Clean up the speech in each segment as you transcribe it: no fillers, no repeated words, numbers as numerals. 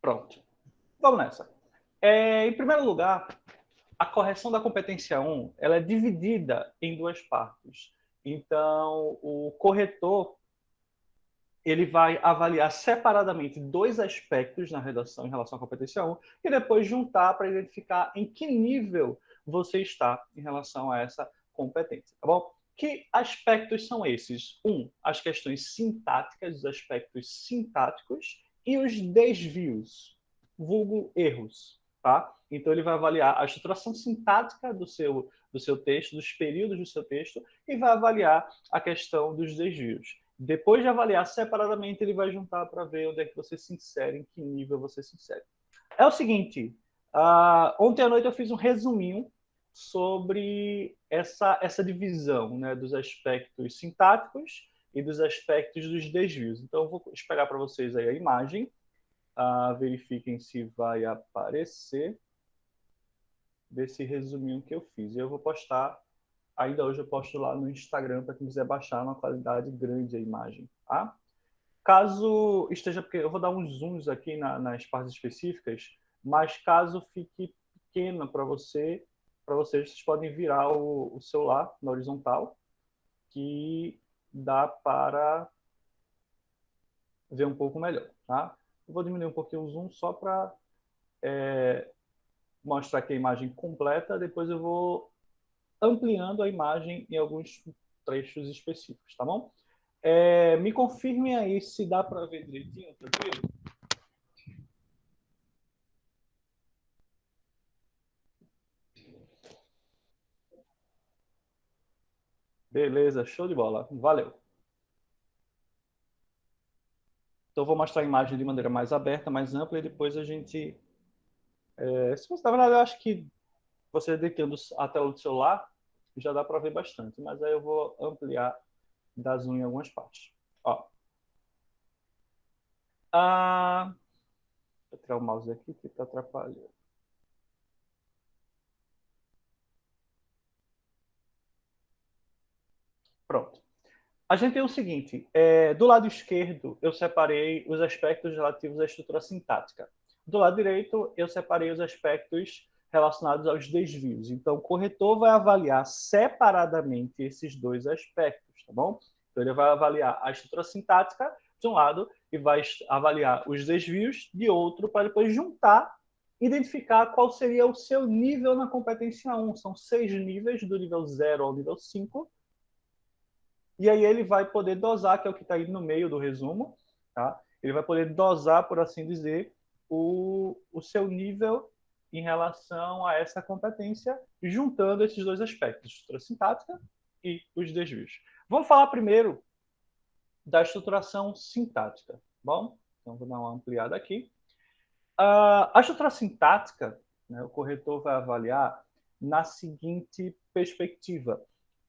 Pronto. Vamos nessa. Em primeiro lugar, a correção da competência 1, ela é dividida em duas partes. Então, o corretor ele vai avaliar separadamente dois aspectos na redação em relação à competência 1 e depois juntar para identificar em que nível você está em relação a essa competência, tá bom? Que aspectos são esses? As questões sintáticas, os aspectos sintáticos e os desvios, vulgo erros, tá? Então ele vai avaliar a estruturação sintática do seu texto, dos períodos do seu texto e vai avaliar a questão dos desvios. Depois de avaliar separadamente, ele vai juntar para ver onde é que você se insere, em que nível você se insere. É o seguinte, ontem à noite eu fiz um resuminho sobre essa divisão, né, dos aspectos sintáticos e dos aspectos dos desvios. Então, eu vou esperar para vocês aí a imagem. Verifiquem se vai aparecer desse resuminho que eu fiz. Eu vou postar, ainda hoje eu posto lá no Instagram para quem quiser baixar uma qualidade grande a imagem, tá? Caso esteja, porque eu vou dar uns zooms aqui nas partes específicas, mas caso fique pequena para vocês podem virar o celular na horizontal, que dá para ver um pouco melhor, tá? Eu vou diminuir um pouquinho o zoom só para mostrar aqui a imagem completa, depois eu vou ampliando a imagem em alguns trechos específicos, tá bom? Me confirmem aí se dá para ver direitinho, tranquilo? Beleza, show de bola. Valeu. Então, eu vou mostrar a imagem de maneira mais aberta, mais ampla, e depois a gente... se você, na verdade, eu acho que você dedicando a tela do celular, já dá para ver bastante, mas aí eu vou ampliar, dar zoom em algumas partes. Ó. Vou tirar o mouse aqui que está atrapalhando. Pronto. A gente tem o seguinte, do lado esquerdo eu separei os aspectos relativos à estrutura sintática. Do lado direito eu separei os aspectos relacionados aos desvios. Então o corretor vai avaliar separadamente esses dois aspectos, tá bom? Então ele vai avaliar a estrutura sintática de um lado e vai avaliar os desvios de outro para depois juntar, identificar qual seria o seu nível na competência 1. São 6 níveis, do nível 0 ao nível 5. E aí ele vai poder dosar, que é o que está aí no meio do resumo, tá? Ele vai poder dosar, por assim dizer, o seu nível em relação a essa competência, juntando esses dois aspectos, estrutura sintática e os desvios. Vamos falar primeiro da estruturação sintática, bom? Então, vou dar uma ampliada aqui. A estrutura sintática, né, o corretor vai avaliar na seguinte perspectiva: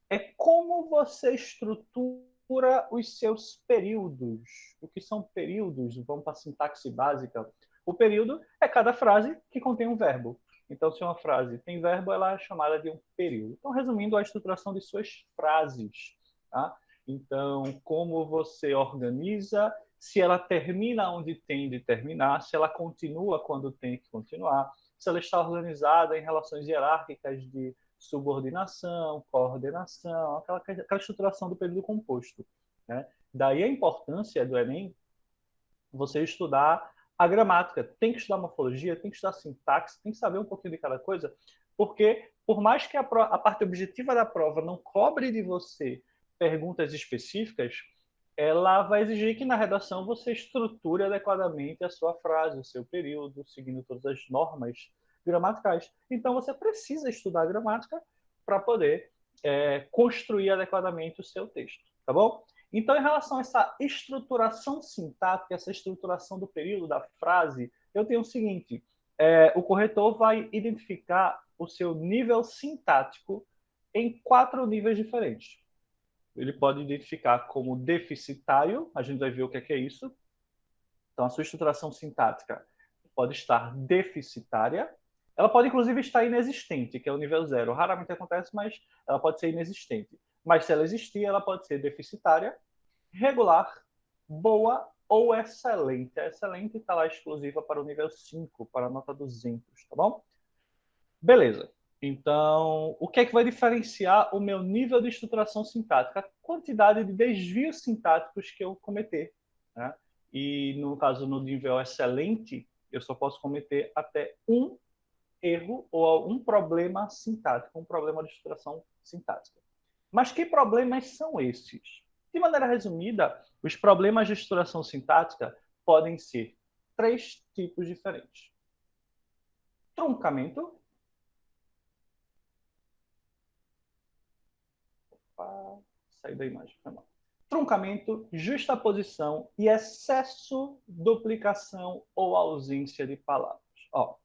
é como você estrutura os seus períodos. O que são períodos? Vamos para a sintaxe básica. O período é cada frase que contém um verbo. Então, se uma frase tem verbo, ela é chamada de um período. Então, resumindo, a estruturação de suas frases. Tá? Então, como você organiza, se ela termina onde tem de terminar, se ela continua quando tem que continuar, se ela está organizada em relações hierárquicas de subordinação, coordenação, aquela estruturação do período composto. Né? Daí a importância do Enem você estudar a gramática. Tem que estudar morfologia, tem que estudar sintaxe, tem que saber um pouquinho de cada coisa, porque por mais que a parte objetiva da prova não cobre de você perguntas específicas, ela vai exigir que na redação você estruture adequadamente a sua frase, o seu período, seguindo todas as normas gramaticais. Então você precisa estudar a gramática para poder construir adequadamente o seu texto, tá bom? Então, em relação a essa estruturação sintática, essa estruturação do período da frase, eu tenho o seguinte: o corretor vai identificar o seu nível sintático em 4 níveis diferentes. Ele pode identificar como deficitário, a gente vai ver o que é isso. Então, a sua estruturação sintática pode estar deficitária. Ela pode, inclusive, estar inexistente, que é o nível 0. Raramente acontece, mas ela pode ser inexistente. Mas se ela existir, ela pode ser deficitária, regular, boa ou excelente. A excelente está lá exclusiva para o nível 5, para a nota 200, tá bom? Beleza. Então, o que é que vai diferenciar o meu nível de estruturação sintática? A quantidade de desvios sintáticos que eu cometer. Né? E, no caso, no nível excelente, eu só posso cometer até um erro ou um problema sintático, um problema de estruturação sintática. Mas que problemas são esses? De maneira resumida, os problemas de estruturação sintática podem ser três tipos diferentes: truncamento, sair da imagem, truncamento, justaposição e excesso, duplicação ou ausência de palavras. Ó,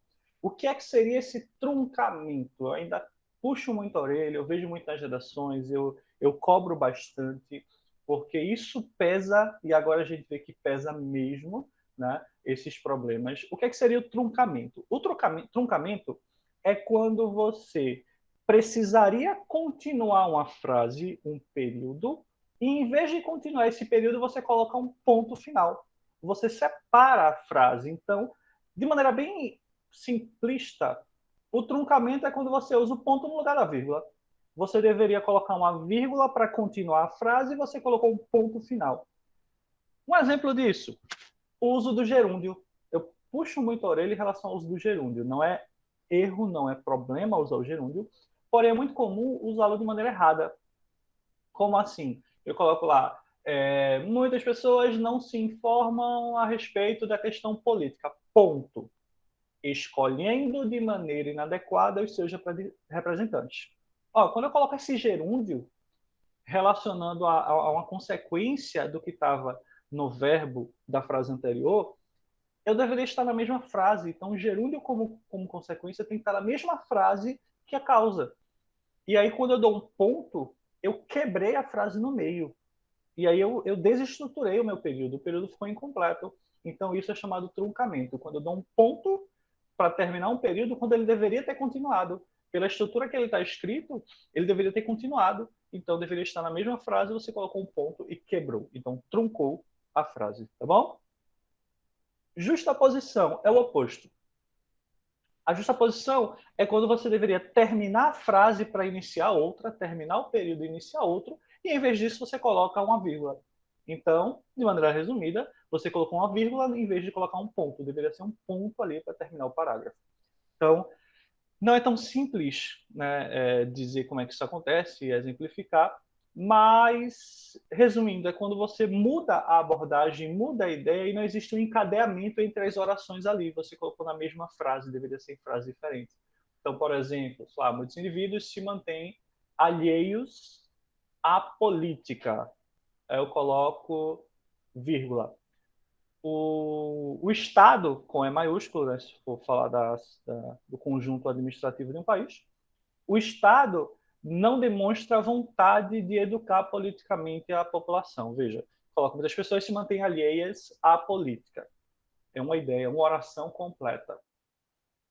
o que é que seria esse truncamento? Eu ainda puxo muito a orelha, eu vejo muitas redações, eu cobro bastante, porque isso pesa, e agora a gente vê que pesa mesmo, né, esses problemas. O que é que seria o truncamento? O truncamento é quando você precisaria continuar uma frase, um período, e em vez de continuar esse período, você coloca um ponto final. Você separa a frase. Então, de maneira bem simplista, o truncamento é quando você usa o ponto no lugar da vírgula. Você deveria colocar uma vírgula para continuar a frase e você colocou um ponto final. Um exemplo disso, o uso do gerúndio. Eu puxo muito a orelha em relação ao uso do gerúndio. Não é erro, não é problema usar o gerúndio, porém é muito comum usá-lo de maneira errada. Como assim? Eu coloco lá, muitas pessoas não se informam a respeito da questão política. Ponto. Escolhendo de maneira inadequada os seus representantes. Ó, quando eu coloco esse gerúndio relacionando a uma consequência do que estava no verbo da frase anterior, eu deveria estar na mesma frase. Então, o gerúndio, como consequência, tem que estar na mesma frase que a causa. E aí, quando eu dou um ponto, eu quebrei a frase no meio. E aí eu desestruturei o meu período. O período ficou incompleto. Então, isso é chamado truncamento. Quando eu dou um ponto para terminar um período, quando ele deveria ter continuado. Pela estrutura que ele está escrito, ele deveria ter continuado. Então, deveria estar na mesma frase, você colocou um ponto e quebrou. Então, truncou a frase. Tá bom? Justaposição é o oposto. A justaposição é quando você deveria terminar a frase para iniciar outra, terminar o período e iniciar outro, e em vez disso você coloca uma vírgula. Então, de maneira resumida, você colocou uma vírgula em vez de colocar um ponto. Deveria ser um ponto ali para terminar o parágrafo. Então, não é tão simples, né, dizer como é que isso acontece e exemplificar, mas, resumindo, é quando você muda a abordagem, muda a ideia e não existe um encadeamento entre as orações ali. Você colocou na mesma frase, deveria ser em frases diferentes. Então, por exemplo, muitos indivíduos se mantêm alheios à política. Aí eu coloco vírgula. O Estado, com E maiúsculo, né, se for falar do conjunto administrativo de um país, o Estado não demonstra vontade de educar politicamente a população. Veja, coloca muitas pessoas se mantêm alheias à política. É uma ideia, uma oração completa.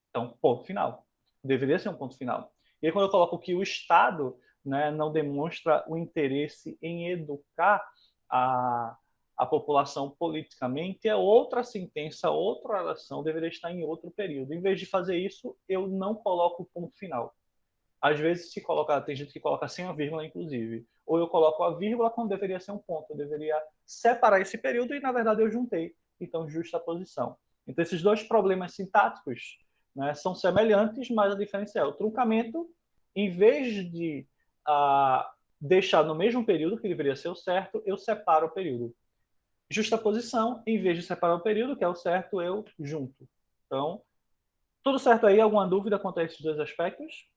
Então, ponto final. Deveria ser um ponto final. E aí, quando eu coloco que o Estado, né, não demonstra o interesse em educar a população politicamente, é outra sentença, outra oração, deveria estar em outro período. Em vez de fazer isso, eu não coloco o ponto final. Às vezes se coloca, tem gente que coloca sem a vírgula, inclusive. Ou eu coloco a vírgula quando deveria ser um ponto. Eu deveria separar esse período e, na verdade, eu juntei. Então, justa posição. Então, esses dois problemas sintáticos, né, são semelhantes, mas a diferença é o truncamento, em vez de deixar no mesmo período, que deveria ser o certo, eu separo o período. Justaposição, em vez de separar o período, que é o certo, eu junto. Então, tudo certo aí? Alguma dúvida quanto a esses dois aspectos?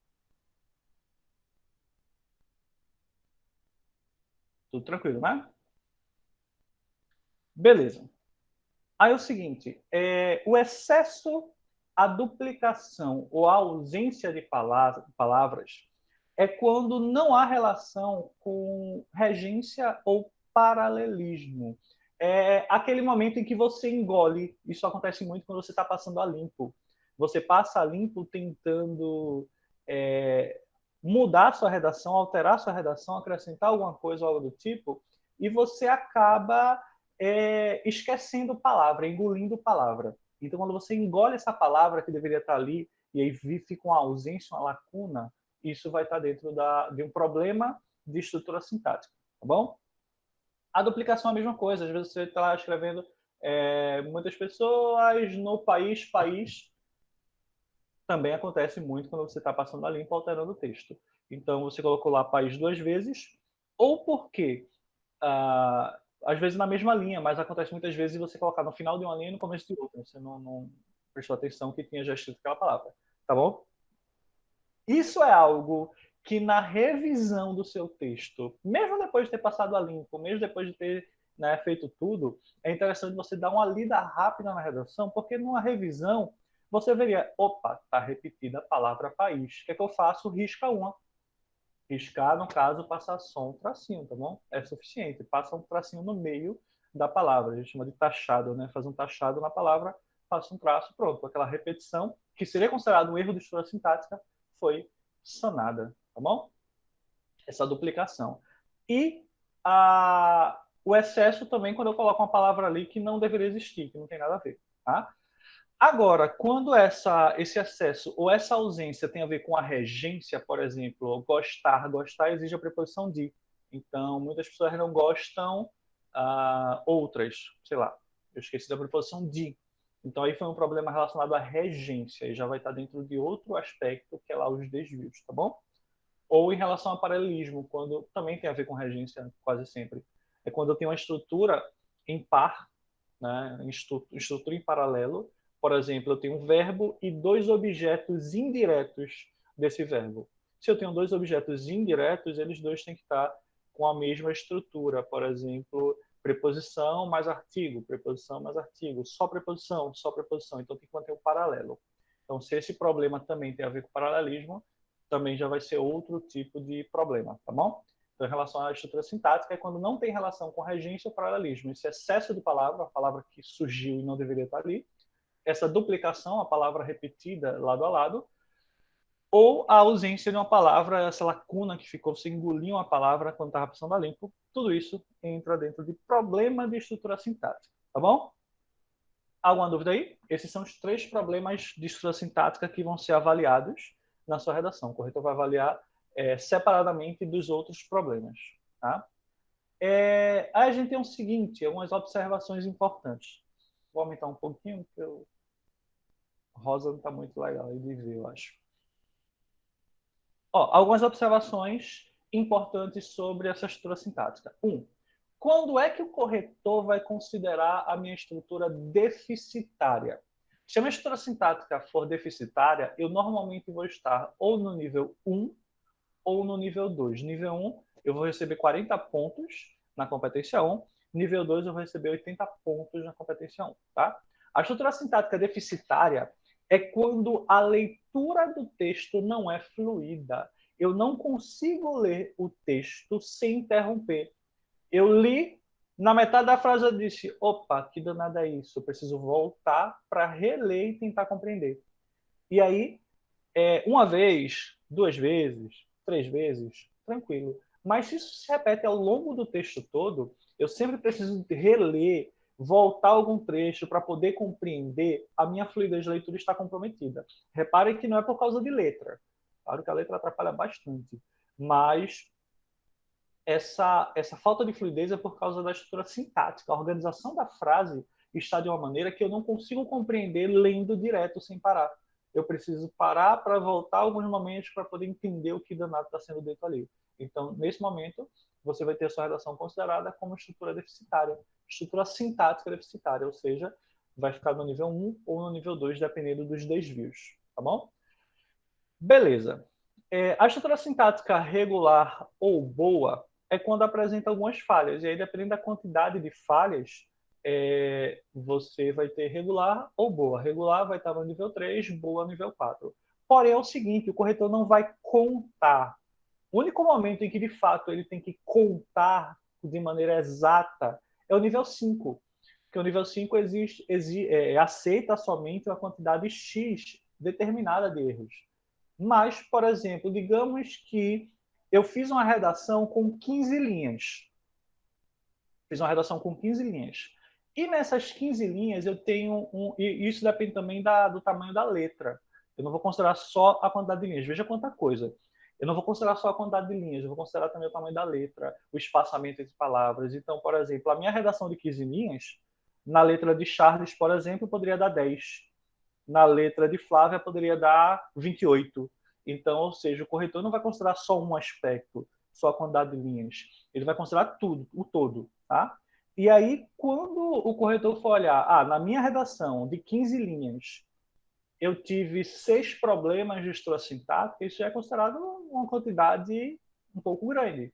Tudo tranquilo, né? Beleza. Aí é o seguinte, o excesso, a duplicação ou a ausência de palavras é quando não há relação com regência ou paralelismo. É aquele momento em que você engole. Isso acontece muito quando você está passando a limpo. Você passa a limpo tentando mudar sua redação, alterar sua redação, acrescentar alguma coisa ou algo do tipo, e você acaba esquecendo palavra, engolindo palavra. Então, quando você engole essa palavra que deveria estar ali, e aí fica uma ausência, uma lacuna, isso vai estar dentro de um problema de estrutura sintática, tá bom? A duplicação é a mesma coisa. Às vezes você está escrevendo muitas pessoas no país, também acontece muito quando você está passando a limpo, alterando o texto. Então, você colocou lá país 2 vezes, ou porque, às vezes na mesma linha, mas acontece muitas vezes você colocar no final de uma linha e no começo de outra. Você não prestou atenção que tinha já escrito aquela palavra. Tá bom? Isso é algo que na revisão do seu texto, mesmo depois de ter passado a limpo, mesmo depois de ter feito tudo, é interessante você dar uma lida rápida na redação, porque numa revisão você veria, opa, está repetida a palavra país. O que é que eu faço? Risca uma. Riscar, no caso, passar só um tracinho, tá bom? É suficiente. Passa um tracinho no meio da palavra. A gente chama de taxado, né? Faz um taxado na palavra, passa um traço, pronto. Aquela repetição, que seria considerado um erro de estrutura sintática, foi sanada, tá bom? Essa duplicação. E o excesso também, quando eu coloco uma palavra ali que não deveria existir, que não tem nada a ver, tá? Agora, quando esse excesso ou essa ausência tem a ver com a regência, por exemplo, gostar exige a preposição de. Então, muitas pessoas não gostam, outras, sei lá, eu esqueci da preposição de. Então, aí foi um problema relacionado à regência, e já vai estar dentro de outro aspecto, que é lá os desvios, tá bom? Ou em relação ao paralelismo, quando também tem a ver com regência, quase sempre. É quando eu tenho uma estrutura em par, né, estrutura em paralelo. Por exemplo, eu tenho um verbo e dois objetos indiretos desse verbo. Se eu tenho dois objetos indiretos, eles dois têm que estar com a mesma estrutura. Por exemplo, preposição mais artigo, só preposição, só preposição. Então tem que manter o paralelo. Então, se esse problema também tem a ver com paralelismo, também já vai ser outro tipo de problema, tá bom? Então, em relação à estrutura sintática, é quando não tem relação com regência ou paralelismo. Esse excesso de palavra, a palavra que surgiu e não deveria estar ali, essa duplicação, a palavra repetida lado a lado, ou a ausência de uma palavra, essa lacuna que ficou, você engoliu uma palavra quando estava passando a limpo, tudo isso entra dentro de problema de estrutura sintática, tá bom? Alguma dúvida aí? Esses são os 3 problemas de estrutura sintática que vão ser avaliados na sua redação. O corretor vai avaliar separadamente dos outros problemas. Tá? Aí a gente tem o seguinte, algumas observações importantes. Vou aumentar um pouquinho, porque o rosa não está muito legal de ver, eu acho. Algumas observações importantes sobre essa estrutura sintática. 1. Quando é que o corretor vai considerar a minha estrutura deficitária? Se a minha estrutura sintática for deficitária, eu normalmente vou estar ou no nível 1 ou no nível 2. Nível 1, eu vou receber 40 pontos na competência 1. Nível 2, eu vou receber 80 pontos na competência 1. Tá? A estrutura sintática deficitária é quando a leitura do texto não é fluida. Eu não consigo ler o texto sem interromper. Eu li, na metade da frase eu disse, opa, que danada é isso? Eu preciso voltar para reler e tentar compreender. E aí, uma vez, 2 vezes, 3 vezes, tranquilo. Mas se isso se repete ao longo do texto todo, eu sempre preciso reler, voltar algum trecho para poder compreender, a minha fluidez de leitura está comprometida. Repare que não é por causa de letra. Claro que a letra atrapalha bastante, mas essa falta de fluidez é por causa da estrutura sintática. A organização da frase está de uma maneira que eu não consigo compreender lendo direto sem parar. Eu preciso parar para voltar alguns momentos para poder entender o que danado está sendo dito ali. Então, nesse momento, você vai ter a sua redação considerada como estrutura deficitária, estrutura sintática deficitária, ou seja, vai ficar no nível 1 ou no nível 2, dependendo dos desvios. Tá bom? Beleza. A estrutura sintática regular ou boa é quando apresenta algumas falhas. E aí, dependendo da quantidade de falhas, você vai ter regular ou boa. Regular vai estar no nível 3, boa no nível 4. Porém, é o seguinte, o corretor não vai contar. O único momento em que, de fato, ele tem que contar de maneira exata é o nível 5. Porque o nível 5 aceita somente uma quantidade X determinada de erros. Mas, por exemplo, digamos que eu fiz uma redação com 15 linhas. Fiz uma redação com 15 linhas. E nessas 15 linhas eu tenho e isso depende também do tamanho da letra. Eu não vou considerar só a quantidade de linhas. Veja quanta coisa. Eu não vou considerar só a quantidade de linhas, eu vou considerar também o tamanho da letra, o espaçamento entre palavras. Então, por exemplo, a minha redação de 15 linhas, na letra de Charles, por exemplo, poderia dar 10. Na letra de Flávia, poderia dar 28. Então, ou seja, o corretor não vai considerar só um aspecto, só a quantidade de linhas. Ele vai considerar tudo, o todo, tá? E aí, quando o corretor for olhar, na minha redação de 15 linhas, eu tive 6 problemas de estrutura sintática, isso já é considerado uma quantidade um pouco grande.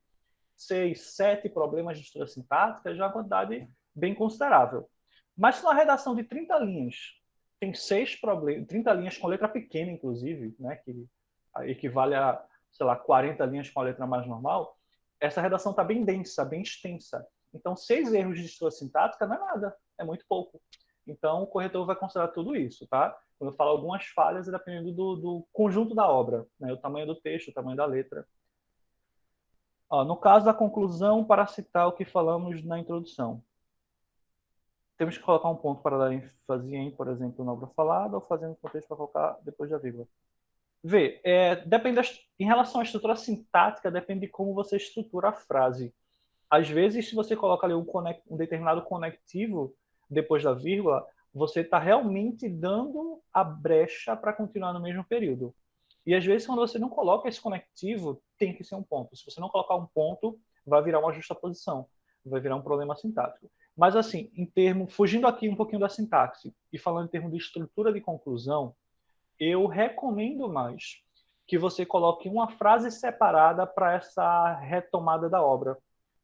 6, 7 problemas de estrutura sintática já é uma quantidade bem considerável. Mas se uma redação de 30 linhas tem 6 problemas, 30 linhas com letra pequena, inclusive, né, que equivale a, sei lá, 40 linhas com a letra mais normal, essa redação está bem densa, bem extensa. Então, 6 erros de estrutura sintática não é nada, é muito pouco. Então, o corretor vai considerar tudo isso, tá? Quando eu falo algumas falhas, é dependendo do conjunto da obra, né? O tamanho do texto, o tamanho da letra. No caso da conclusão, para citar o que falamos na introdução, temos que colocar um ponto para dar ênfase em, por exemplo, na obra falada, ou fazendo contexto para colocar depois da vírgula. Vê, depende em relação à estrutura sintática, depende de como você estrutura a frase. Às vezes, se você coloca ali um determinado conectivo depois da vírgula, você está realmente dando a brecha para continuar no mesmo período. E às vezes, quando você não coloca esse conectivo, tem que ser um ponto. Se você não colocar um ponto, vai virar uma justaposição, vai virar um problema sintático. Mas assim, fugindo aqui um pouquinho da sintaxe e falando em termos de estrutura de conclusão, eu recomendo mais que você coloque uma frase separada para essa retomada da obra,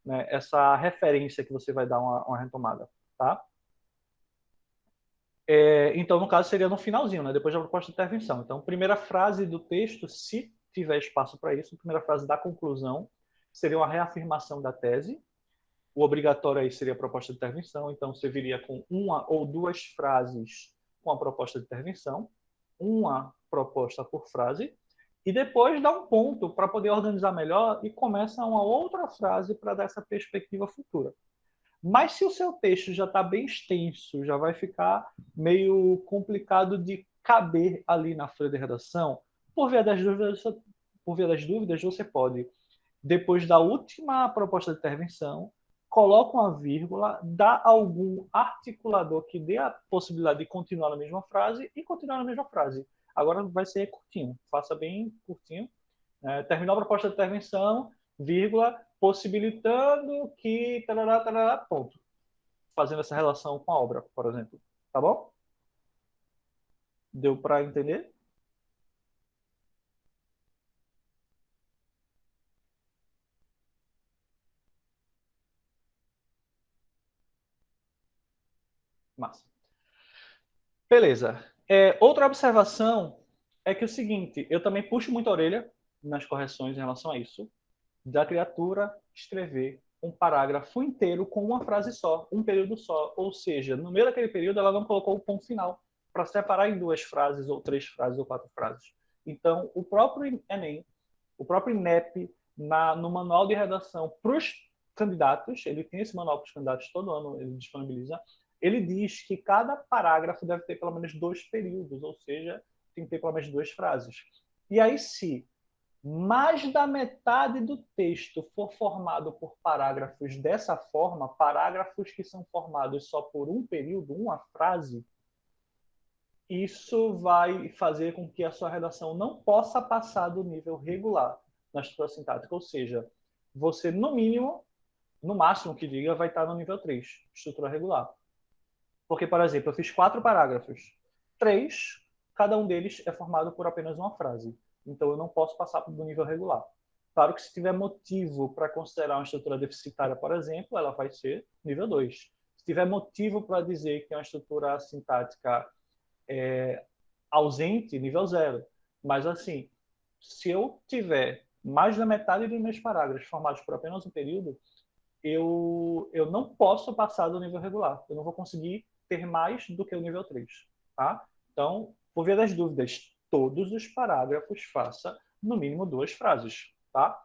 né? Essa referência que você vai dar uma retomada, tá? Então, no caso, seria no finalzinho, né? Depois da proposta de intervenção. Então, primeira frase do texto, se tiver espaço para isso, primeira frase da conclusão seria uma reafirmação da tese. O obrigatório aí seria a proposta de intervenção. Então, você viria com uma ou duas frases com a proposta de intervenção, uma proposta por frase, e depois dá um ponto para poder organizar melhor e começa uma outra frase para dar essa perspectiva futura. Mas se o seu texto já está bem extenso, já vai ficar meio complicado de caber ali na folha de redação, por via das dúvidas, você pode, depois da última proposta de intervenção, coloca uma vírgula, dá algum articulador que dê a possibilidade de continuar na mesma frase e continuar na mesma frase. Agora vai ser curtinho, faça bem curtinho. Terminou a proposta de intervenção, vírgula, possibilitando que... Tarará, tarará, ponto. Fazendo essa relação com a obra, por exemplo. Tá bom? Deu para entender? Massa. Beleza. Outra observação é que é o seguinte, eu também puxo muita orelha nas correções em relação a isso, da criatura escrever um parágrafo inteiro com uma frase só, um período só. Ou seja, no meio daquele período ela não colocou o ponto final para separar em 2 frases, ou 3 frases, ou 4 frases. Então, o próprio Enem, o próprio INEP, no manual de redação para os candidatos, ele tem esse manual para os candidatos todo ano, ele disponibiliza, ele diz que cada parágrafo deve ter pelo menos 2 períodos, ou seja, tem que ter pelo menos 2 frases. E aí, se mais da metade do texto for formado por parágrafos dessa forma, parágrafos que são formados só por um período, uma frase, isso vai fazer com que a sua redação não possa passar do nível regular na estrutura sintática, ou seja, você, no mínimo, no máximo que diga, vai estar no nível 3, estrutura regular. Porque, por exemplo, eu fiz 4 parágrafos. 3, cada um deles é formado por apenas uma frase. Então, eu não posso passar do nível regular. Claro que se tiver motivo para considerar uma estrutura deficitária, por exemplo, ela vai ser nível 2. Se tiver motivo para dizer que é uma estrutura sintática ausente, nível 0. Mas, assim, se eu tiver mais da metade dos meus parágrafos formados por apenas um período, eu não posso passar do nível regular. Eu não vou conseguir ter mais do que o nível 3. Tá? Então, por via das dúvidas, todos os parágrafos faça no mínimo 2 frases. Tá?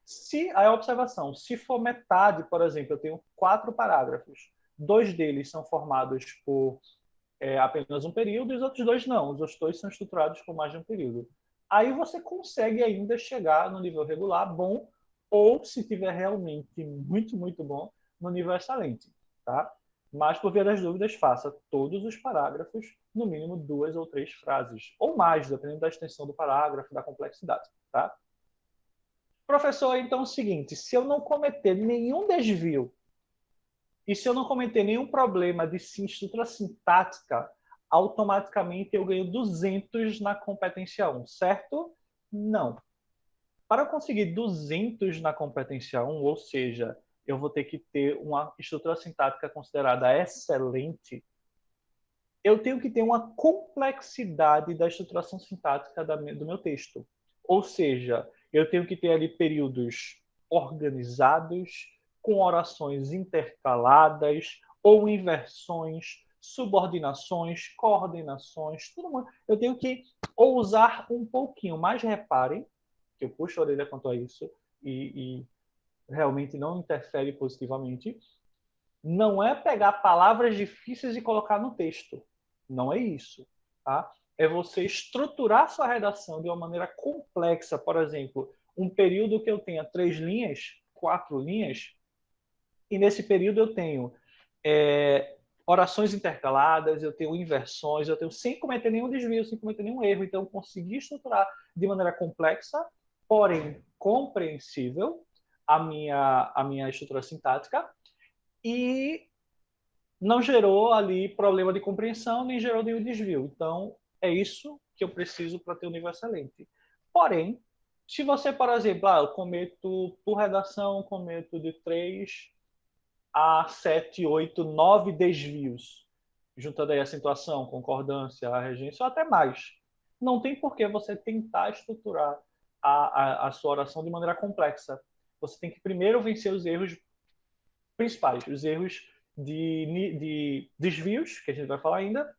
Se a observação, se for metade, por exemplo, eu tenho 4 parágrafos, 2 deles são formados por apenas um período e os outros 2 não. Os outros 2 são estruturados por mais de um período. Aí você consegue ainda chegar no nível regular bom, ou, se tiver realmente muito, muito bom, no nível excelente. Tá? Mas, por via das dúvidas, faça todos os parágrafos, no mínimo 2 ou 3 frases, ou mais, dependendo da extensão do parágrafo, da complexidade. Tá? Professor, então é o seguinte, se eu não cometer nenhum desvio e se eu não cometer nenhum problema de estrutura sintática, automaticamente eu ganho 200 na competência 1, certo? Não. Para conseguir 200 na competência 1, ou seja, eu vou ter que ter uma estrutura sintática considerada excelente, eu tenho que ter uma complexidade da estruturação sintática do meu texto. Ou seja, eu tenho que ter ali períodos organizados, com orações intercaladas, ou inversões, subordinações, coordenações, tudo mais. Eu tenho que ousar um pouquinho, mas reparem que eu puxo a orelha quanto a isso e realmente não interfere positivamente. Não é pegar palavras difíceis e colocar no texto. Não é isso. Tá? É você estruturar sua redação de uma maneira complexa. Por exemplo, um período que eu tenha 3 linhas, 4 linhas, e nesse período eu tenho orações intercaladas, eu tenho inversões, eu tenho sem cometer nenhum desvio, sem cometer nenhum erro. Então, eu consegui estruturar de maneira complexa, porém compreensível, a minha estrutura sintática, e não gerou ali problema de compreensão, nem gerou nenhum desvio. Então, é isso que eu preciso para ter um nível excelente. Porém, se você, por exemplo, eu cometo, por redação, cometo de 3 a 7, 8, 9 desvios, juntando aí a acentuação, concordância, a regência, ou até mais. Não tem por que você tentar estruturar a sua oração de maneira complexa. Você tem que primeiro vencer os erros principais, os erros de desvios, que a gente vai falar ainda,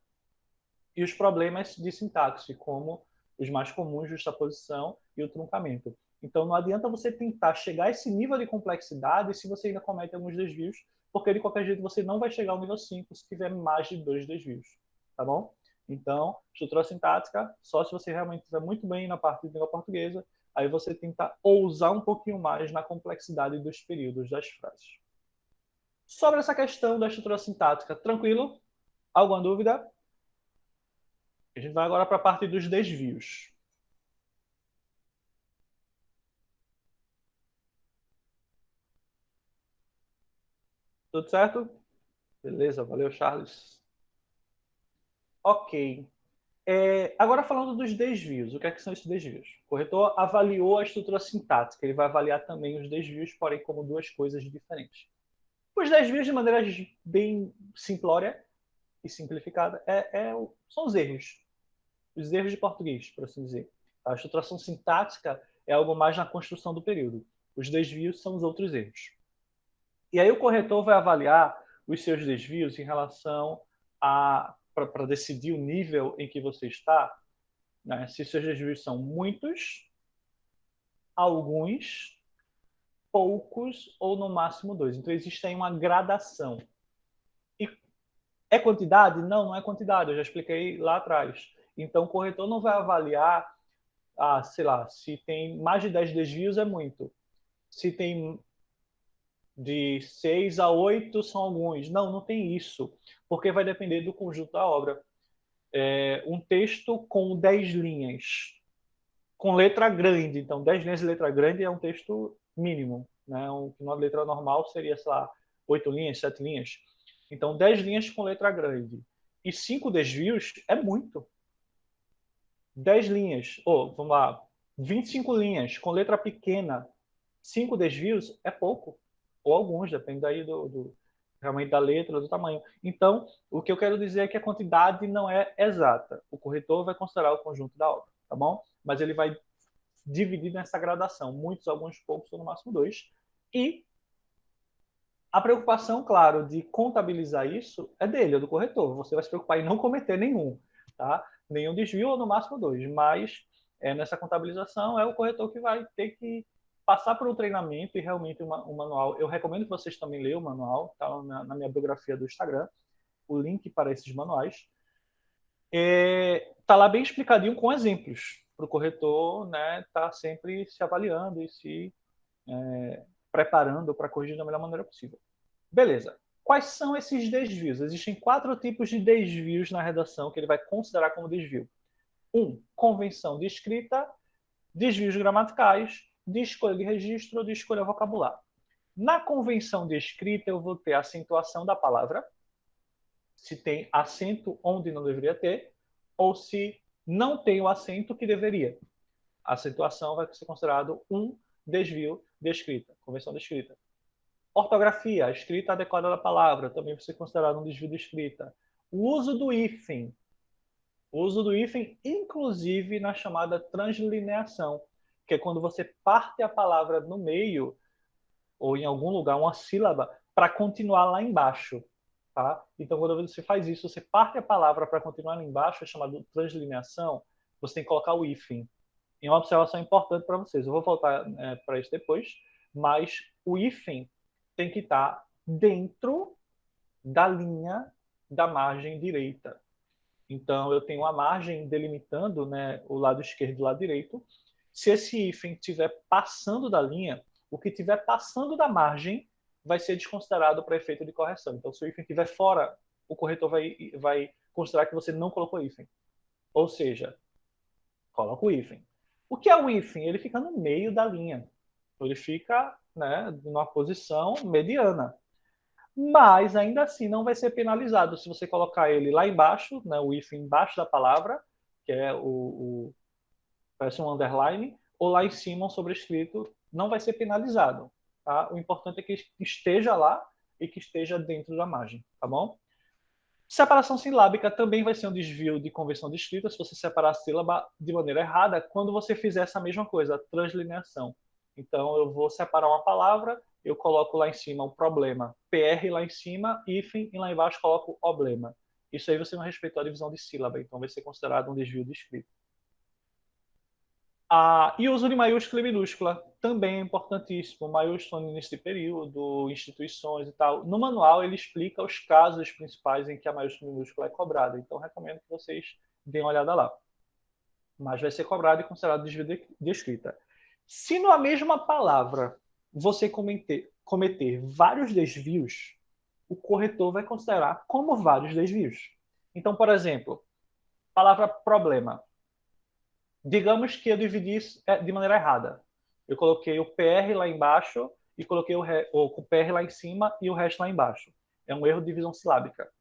e os problemas de sintaxe, como os mais comuns, justaposição e o truncamento. Então, não adianta você tentar chegar a esse nível de complexidade se você ainda comete alguns desvios, porque de qualquer jeito você não vai chegar ao nível 5 se tiver mais de 2 desvios. Tá bom? Então, estrutura sintática, só se você realmente estiver muito bem na parte de língua portuguesa, aí você tenta ousar um pouquinho mais na complexidade dos períodos das frases. Sobre essa questão da estrutura sintática, tranquilo? Alguma dúvida? A gente vai agora para a parte dos desvios. Tudo certo? Beleza, valeu, Charles. Ok. Agora falando dos desvios, o que é que são esses desvios? O corretor avaliou a estrutura sintática, ele vai avaliar também os desvios, porém como duas coisas diferentes. Os desvios, de maneira bem simplória e simplificada, são os erros de português, por assim dizer. A estruturação sintática é algo mais na construção do período. Os desvios são os outros erros. E aí o corretor vai avaliar os seus desvios em relação a para decidir o nível em que você está, né? Se seus desvios são muitos, alguns, poucos ou no máximo 2. Então existe aí uma gradação. E é quantidade? Não, não é quantidade. Eu já expliquei lá atrás. Então o corretor não vai avaliar, sei lá, se tem mais de 10 desvios é muito. Se tem de 6 a 8 são alguns. Não, não tem isso, porque vai depender do conjunto da obra. Um texto com 10 linhas, com letra grande, então 10 linhas de letra grande é um texto mínimo, né? Uma letra normal seria, sei lá, 8 linhas, 7 linhas. Então 10 linhas com letra grande e 5 desvios é muito. 10 linhas, vamos lá, 25 linhas com letra pequena, 5 desvios é pouco. Ou alguns, depende aí realmente da letra, do tamanho. Então, o que eu quero dizer é que a quantidade não é exata. O corretor vai considerar o conjunto da obra, tá bom? Mas ele vai dividir nessa gradação, muitos, alguns, poucos, ou no máximo 2. E a preocupação, claro, de contabilizar isso é dele, é do corretor. Você vai se preocupar em não cometer nenhum, tá? Nenhum desvio ou no máximo 2. Mas nessa contabilização é o corretor que vai ter que passar por um treinamento e realmente um manual. Eu recomendo que vocês também leiam o manual, tá na minha biografia do Instagram, o link para esses manuais. Tá lá bem explicadinho com exemplos para o corretor, né, tá sempre se avaliando e se preparando para corrigir da melhor maneira possível. Beleza. Quais são esses desvios? Existem 4 tipos de desvios na redação que ele vai considerar como desvio. 1. Convenção de escrita, desvios gramaticais, de escolha de registro, de escolha vocabular. Na convenção de escrita, eu vou ter a acentuação da palavra, se tem acento onde não deveria ter, ou se não tem o acento que deveria. A acentuação vai ser considerado um desvio de escrita, convenção de escrita. Ortografia, a escrita adequada da palavra, também vai ser considerado um desvio de escrita. O uso do hífen. O uso do hífen, inclusive na chamada translineação, que é quando você parte a palavra no meio, ou em algum lugar, uma sílaba, para continuar lá embaixo. Tá? Então, quando você faz isso, você parte a palavra para continuar lá embaixo, é chamado translineação, você tem que colocar o hífen. E uma observação importante para vocês, eu vou voltar para isso depois, mas o hífen tem que estar dentro da linha da margem direita. Então, eu tenho a margem delimitando, né, o lado esquerdo e o lado direito. Se esse hífen estiver passando da linha, o que estiver passando da margem vai ser desconsiderado para efeito de correção. Então, se o hífen estiver fora, o corretor vai considerar que você não colocou hífen. Ou seja, coloca o hífen. O que é o hífen? Ele fica no meio da linha. Ele fica, né, numa posição mediana. Mas ainda assim não vai ser penalizado se você colocar ele lá embaixo, né, o hífen embaixo da palavra, que é parece um underline, ou lá em cima um sobrescrito, não vai ser penalizado. Tá? O importante é que esteja lá e que esteja dentro da margem, tá bom? Separação silábica também vai ser um desvio de conversão de escrita se você separar a sílaba de maneira errada quando você fizer essa mesma coisa, a translineação. Então, eu vou separar uma palavra, eu coloco lá em cima o problema, PR lá em cima, hífen, e lá embaixo coloco oblema. Isso aí você não respeitou a divisão de sílaba, então vai ser considerado um desvio de escrita. E o uso de maiúscula e minúscula também é importantíssimo. Maiúscula no início de período, instituições e tal. No manual ele explica os casos principais em que a maiúscula e minúscula é cobrada. Então recomendo que vocês deem uma olhada lá. Mas vai ser cobrado e considerado desvio de escrita. Se na mesma palavra você cometer vários desvios, o corretor vai considerar como vários desvios. Então, por exemplo, palavra problema. Digamos que eu dividi isso de maneira errada. Eu coloquei o PR lá embaixo e coloquei o PR lá em cima e o resto lá embaixo. É um erro de divisão silábica.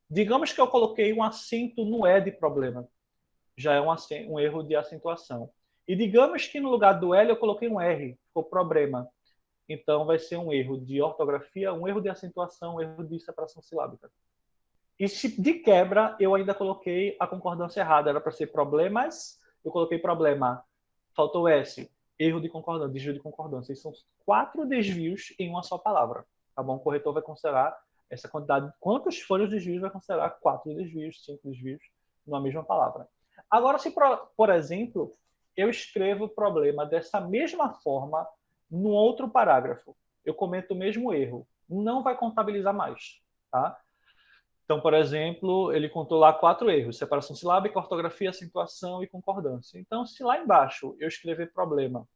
Digamos que eu coloquei um acento no E de problema. Já é um erro de acentuação. E digamos que no lugar do L eu coloquei um R, ficou problema. Então vai ser um erro de ortografia, um erro de acentuação, um erro de separação silábica. E se de quebra eu ainda coloquei a concordância errada, era para ser problemas, eu coloquei problema, faltou S, erro de concordância, desvio de concordância. Esses são 4 desvios em uma só palavra. Tá bom? O corretor vai considerar essa quantidade, quantos forem os desvios, vai considerar 4 desvios, 5 desvios numa mesma palavra. Agora, se, por exemplo, eu escrevo o problema dessa mesma forma no outro parágrafo, eu cometo o mesmo erro, não vai contabilizar mais. Tá? Então, por exemplo, ele contou lá 4 erros: separação silábica, ortografia, acentuação e concordância. Então, se lá embaixo eu escrever problema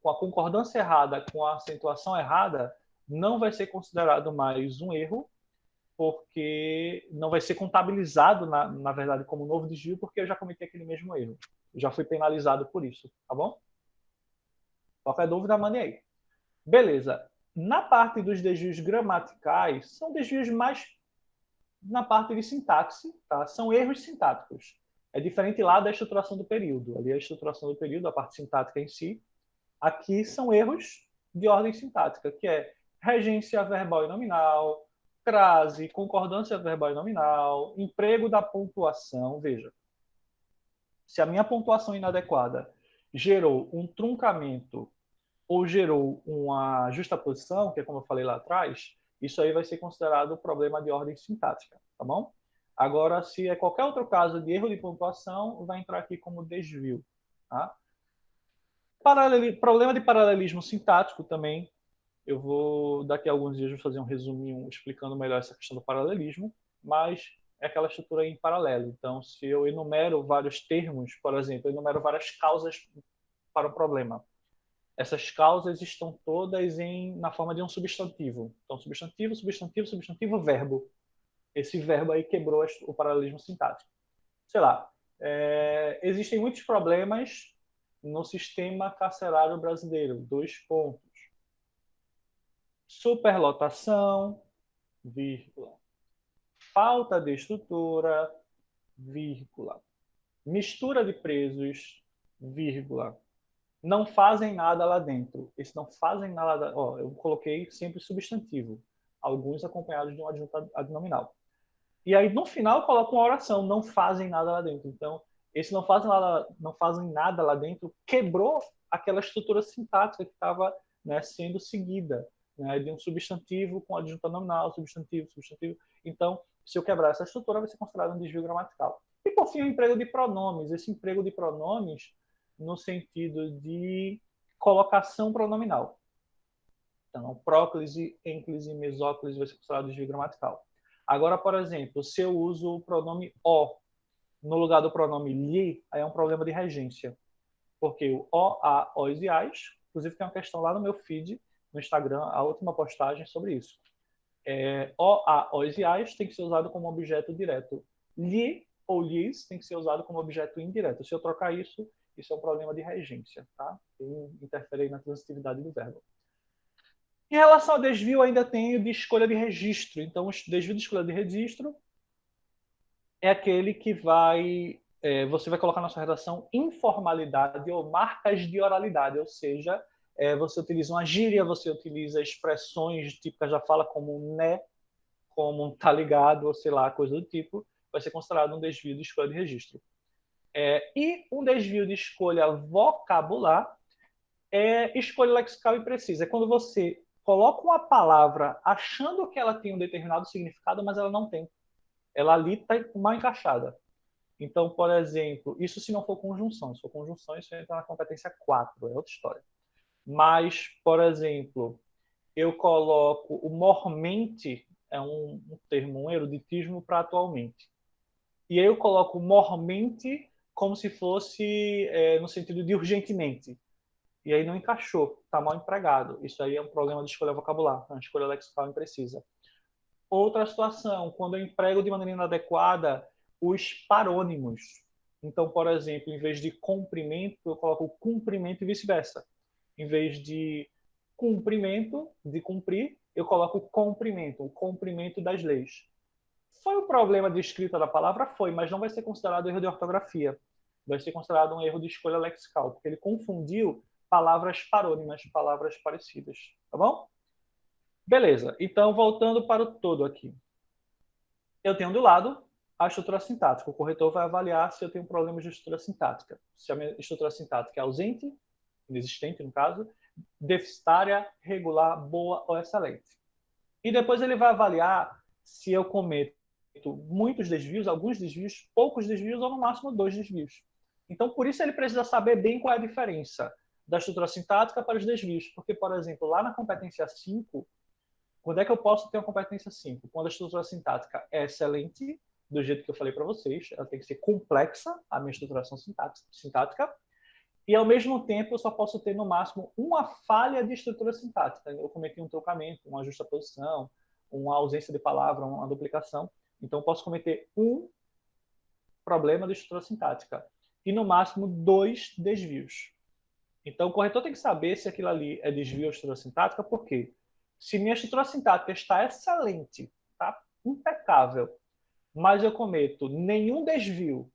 com a concordância errada, com a acentuação errada, não vai ser considerado mais um erro, porque não vai ser contabilizado, na verdade, como novo desvio, porque eu já cometi aquele mesmo erro. Eu já fui penalizado por isso, tá bom? Qualquer dúvida, mande aí. Beleza. Na parte dos desvios gramaticais, são desvios mais na parte de sintaxe, tá? São erros sintáticos. É diferente lá da estruturação do período. Ali a estruturação do período, a parte sintática em si. Aqui são erros de ordem sintática, que é regência verbal e nominal, crase, concordância verbal e nominal, emprego da pontuação. Veja, se a minha pontuação inadequada gerou um truncamento ou gerou uma justaposição, que é como eu falei lá atrás, isso aí vai ser considerado problema de ordem sintática, tá bom? Agora, se é qualquer outro caso de erro de pontuação, vai entrar aqui como desvio, tá? Problema de paralelismo sintático também. Eu vou, daqui a alguns dias, vou fazer um resuminho explicando melhor essa questão do paralelismo, mas é aquela estrutura em paralelo. Então, se eu enumero vários termos, por exemplo, eu enumero várias causas para o problema. Essas causas estão todas na forma de um substantivo. Então, substantivo, substantivo, substantivo, verbo. Esse verbo aí quebrou o paralelismo sintático. Sei lá, existem muitos problemas no sistema carcerário brasileiro. 2 pontos. Superlotação, vírgula. Falta de estrutura, vírgula. Mistura de presos, vírgula. Não fazem nada lá dentro. Esse não fazem nada... Ó, eu coloquei sempre substantivo. Alguns acompanhados de um adjunto adnominal. E aí, no final, eu coloco uma oração. Não fazem nada lá dentro. Então, esse não fazem nada lá dentro quebrou aquela estrutura sintática que estava, né, sendo seguida, né, de um substantivo com adjunto nominal, substantivo, substantivo. Então, se eu quebrar essa estrutura, vai ser considerado um desvio gramatical. E, por fim, o emprego de pronomes. Esse emprego de pronomes no sentido de colocação pronominal. Então, próclise, ênclise, mesóclise vai ser considerado desvio gramatical. Agora, por exemplo, se eu uso o pronome o no lugar do pronome lhe, aí é um problema de regência. Porque o o, a, os e as, inclusive tem uma questão lá no meu feed, no Instagram, a última postagem sobre isso. O, a, os e as tem que ser usado como objeto direto. Lhe ou lhes tem que ser usado como objeto indireto. Se eu trocar isso, isso é um problema de regência, tá? Tem interfere na transitividade do verbo. Em relação ao desvio, ainda tem o de escolha de registro. Então, o desvio de escolha de registro é aquele que você vai colocar na sua redação informalidade ou marcas de oralidade, ou seja, você utiliza uma gíria, você utiliza expressões típicas da fala como né, como tá ligado, ou sei lá, coisa do tipo, vai ser considerado um desvio de escolha de registro. E um desvio de escolha vocabular é escolha lexical imprecisa. É quando você coloca uma palavra achando que ela tem um determinado significado, mas ela não tem. Ela ali está mal encaixada. Então, por exemplo, isso se não for conjunção. Se for conjunção, isso entra na competência 4, é outra história. Mas, por exemplo, eu coloco o mormente, é um termo, um eruditismo para atualmente. E aí eu coloco mormente como se fosse no sentido de urgentemente. E aí não encaixou, está mal empregado. Isso aí é um problema de escolha vocabular, uma escolha lexical imprecisa. Outra situação, quando eu emprego de maneira inadequada os parônimos. Então, por exemplo, em vez de comprimento, eu coloco cumprimento e vice-versa. Em vez de cumprimento, de cumprir, eu coloco comprimento, o cumprimento das leis. Foi um problema de escrita da palavra? Foi, mas não vai ser considerado erro de ortografia. Vai ser considerado um erro de escolha lexical, porque ele confundiu palavras parônimas, palavras parecidas. Tá bom? Beleza. Então, voltando para o todo aqui. Eu tenho do lado a estrutura sintática. O corretor vai avaliar se eu tenho problemas de estrutura sintática. Se a minha estrutura sintática é ausente, inexistente no caso, deficitária, regular, boa ou excelente. E depois ele vai avaliar se eu cometo muitos desvios, alguns desvios, poucos desvios ou no máximo 2 desvios. Então, por isso ele precisa saber bem qual é a diferença da estrutura sintática para os desvios. Porque, por exemplo, lá na competência 5, quando é que eu posso ter uma competência 5? Quando a estrutura sintática é excelente, do jeito que eu falei para vocês, ela tem que ser complexa, a minha estruturação sintática, e ao mesmo tempo eu só posso ter no máximo uma falha de estrutura sintática. Eu cometi um trocamento, uma justaposição, uma ausência de palavra, uma duplicação. Então eu posso cometer um problema de estrutura sintática e no máximo 2 desvios. Então o corretor tem que saber se aquilo ali é desvio ou estrutura sintática, por quê? Se minha estrutura sintática está excelente, tá impecável, mas eu cometo nenhum desvio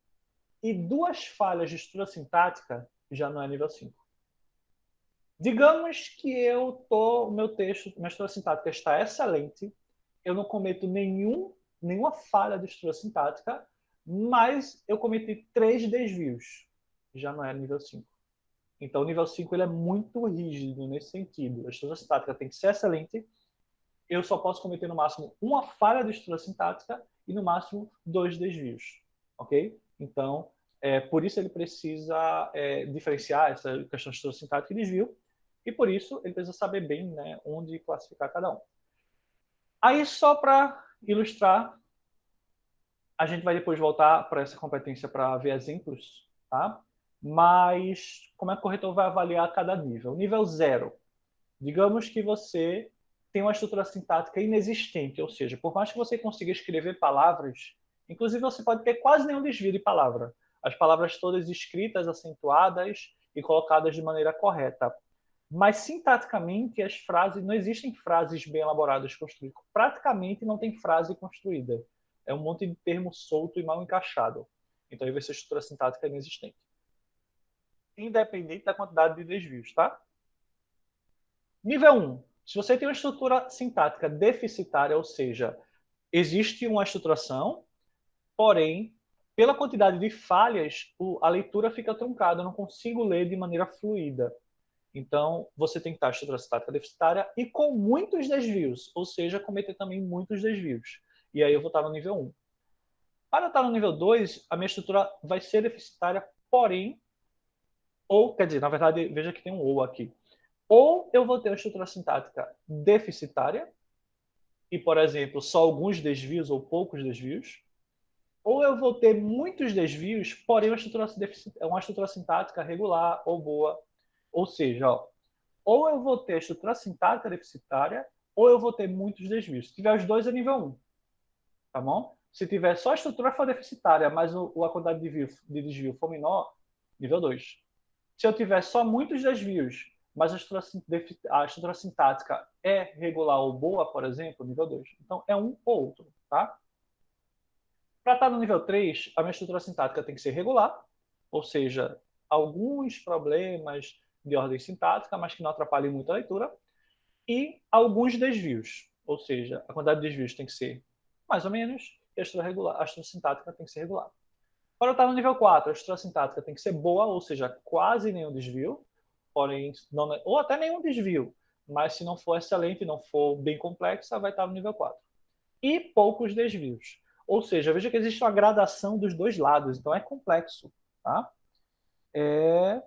e 2 falhas de estrutura sintática, já não é nível 5. Digamos que o meu texto, minha estrutura sintática está excelente, eu não cometo nenhuma falha de estrutura sintática, mas eu cometi 3 desvios, já não é nível 5. Então, o nível 5 ele é muito rígido nesse sentido. A estrutura sintática tem que ser excelente, eu só posso cometer no máximo uma falha de estrutura sintática e no máximo 2 desvios, ok? Então, Por isso ele precisa diferenciar essa questão de estrutura sintática e desvio, e por isso ele precisa saber bem, né, onde classificar cada um. Aí, só para ilustrar, a gente vai depois voltar para essa competência para ver exemplos, tá? Mas como é que o corretor vai avaliar cada nível? Nível 0, digamos que você tem uma estrutura sintática inexistente, ou seja, por mais que você consiga escrever palavras, inclusive você pode ter quase nenhum desvio de palavra. As palavras todas escritas, acentuadas e colocadas de maneira correta. Mas sintaticamente as frases, não existem frases bem elaboradas construídas. Praticamente não tem frase construída. É um monte de termo solto e mal encaixado. Então aí vai ser estrutura sintática inexistente. Independente da quantidade de desvios, tá? Nível 1. Se você tem uma estrutura sintática deficitária, ou seja, existe uma estruturação, porém, pela quantidade de falhas, a leitura fica truncada, eu não consigo ler de maneira fluida. Então, você tem que estar estrutura sintática deficitária e com muitos desvios, ou seja, cometer também muitos desvios. E aí eu vou estar no nível 1. Para estar no nível 2, a minha estrutura vai ser deficitária, porém, ou, quer dizer, na verdade, veja que tem um ou aqui. Ou eu vou ter uma estrutura sintática deficitária, e, por exemplo, só alguns desvios ou poucos desvios, ou eu vou ter muitos desvios, porém uma estrutura sintática regular ou boa. Ou seja, ó, ou eu vou ter estrutura sintática deficitária, ou eu vou ter muitos desvios. Se tiver os dois, é nível 1. Tá bom? Se tiver só a estrutura for deficitária, mas a quantidade de desvio for menor, nível 2. Se eu tiver só muitos desvios, mas a estrutura sintática é regular ou boa, por exemplo, nível 2. Então, é um ou outro, tá? Para estar no nível 3, a minha estrutura sintática tem que ser regular, ou seja, alguns problemas de ordem sintática, mas que não atrapalhem muito a leitura, e alguns desvios, ou seja, a quantidade de desvios tem que ser mais ou menos, e a estrutura sintática tem que ser regular. Para estar no nível 4, a estrutura sintática tem que ser boa, ou seja, quase nenhum desvio, porém, não, ou até nenhum desvio, mas se não for excelente, não for bem complexa, vai estar no nível 4. E poucos desvios. Ou seja, veja que existe uma gradação dos dois lados, então é complexo. Tá? Um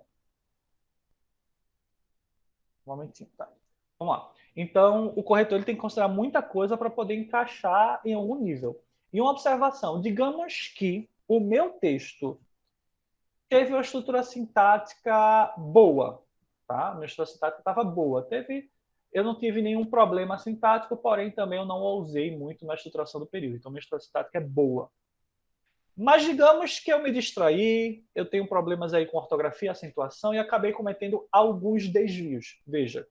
momentinho, tá? Vamos lá. Então, o corretor ele tem que considerar muita coisa para poder encaixar em algum nível. E uma observação: digamos que o meu texto teve uma estrutura sintática boa, tá? Minha estrutura sintática estava boa. Eu não tive nenhum problema sintático, porém também eu não ousei muito na estruturação do período. Então, minha estrutura sintática é boa. Mas digamos que eu me distraí, eu tenho problemas aí com ortografia, acentuação e acabei cometendo alguns desvios. Veja,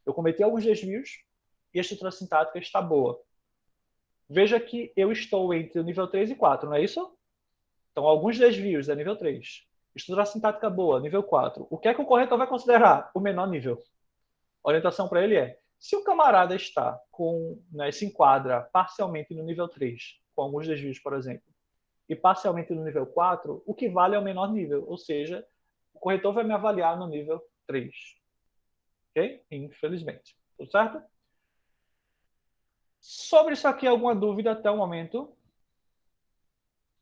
eu cometi alguns desvios e a estrutura sintática está boa. Veja que eu estou entre o nível 3 e 4, não é isso? Então, alguns desvios é nível 3. Estrutura sintática boa, nível 4. O que é que o corretor vai considerar? O menor nível. A orientação para ele é: se o camarada está se enquadra parcialmente no nível 3, com alguns desvios, por exemplo, e parcialmente no nível 4, o que vale é o menor nível. Ou seja, o corretor vai me avaliar no nível 3. Ok? Infelizmente. Tudo certo? Sobre isso aqui, alguma dúvida até o momento?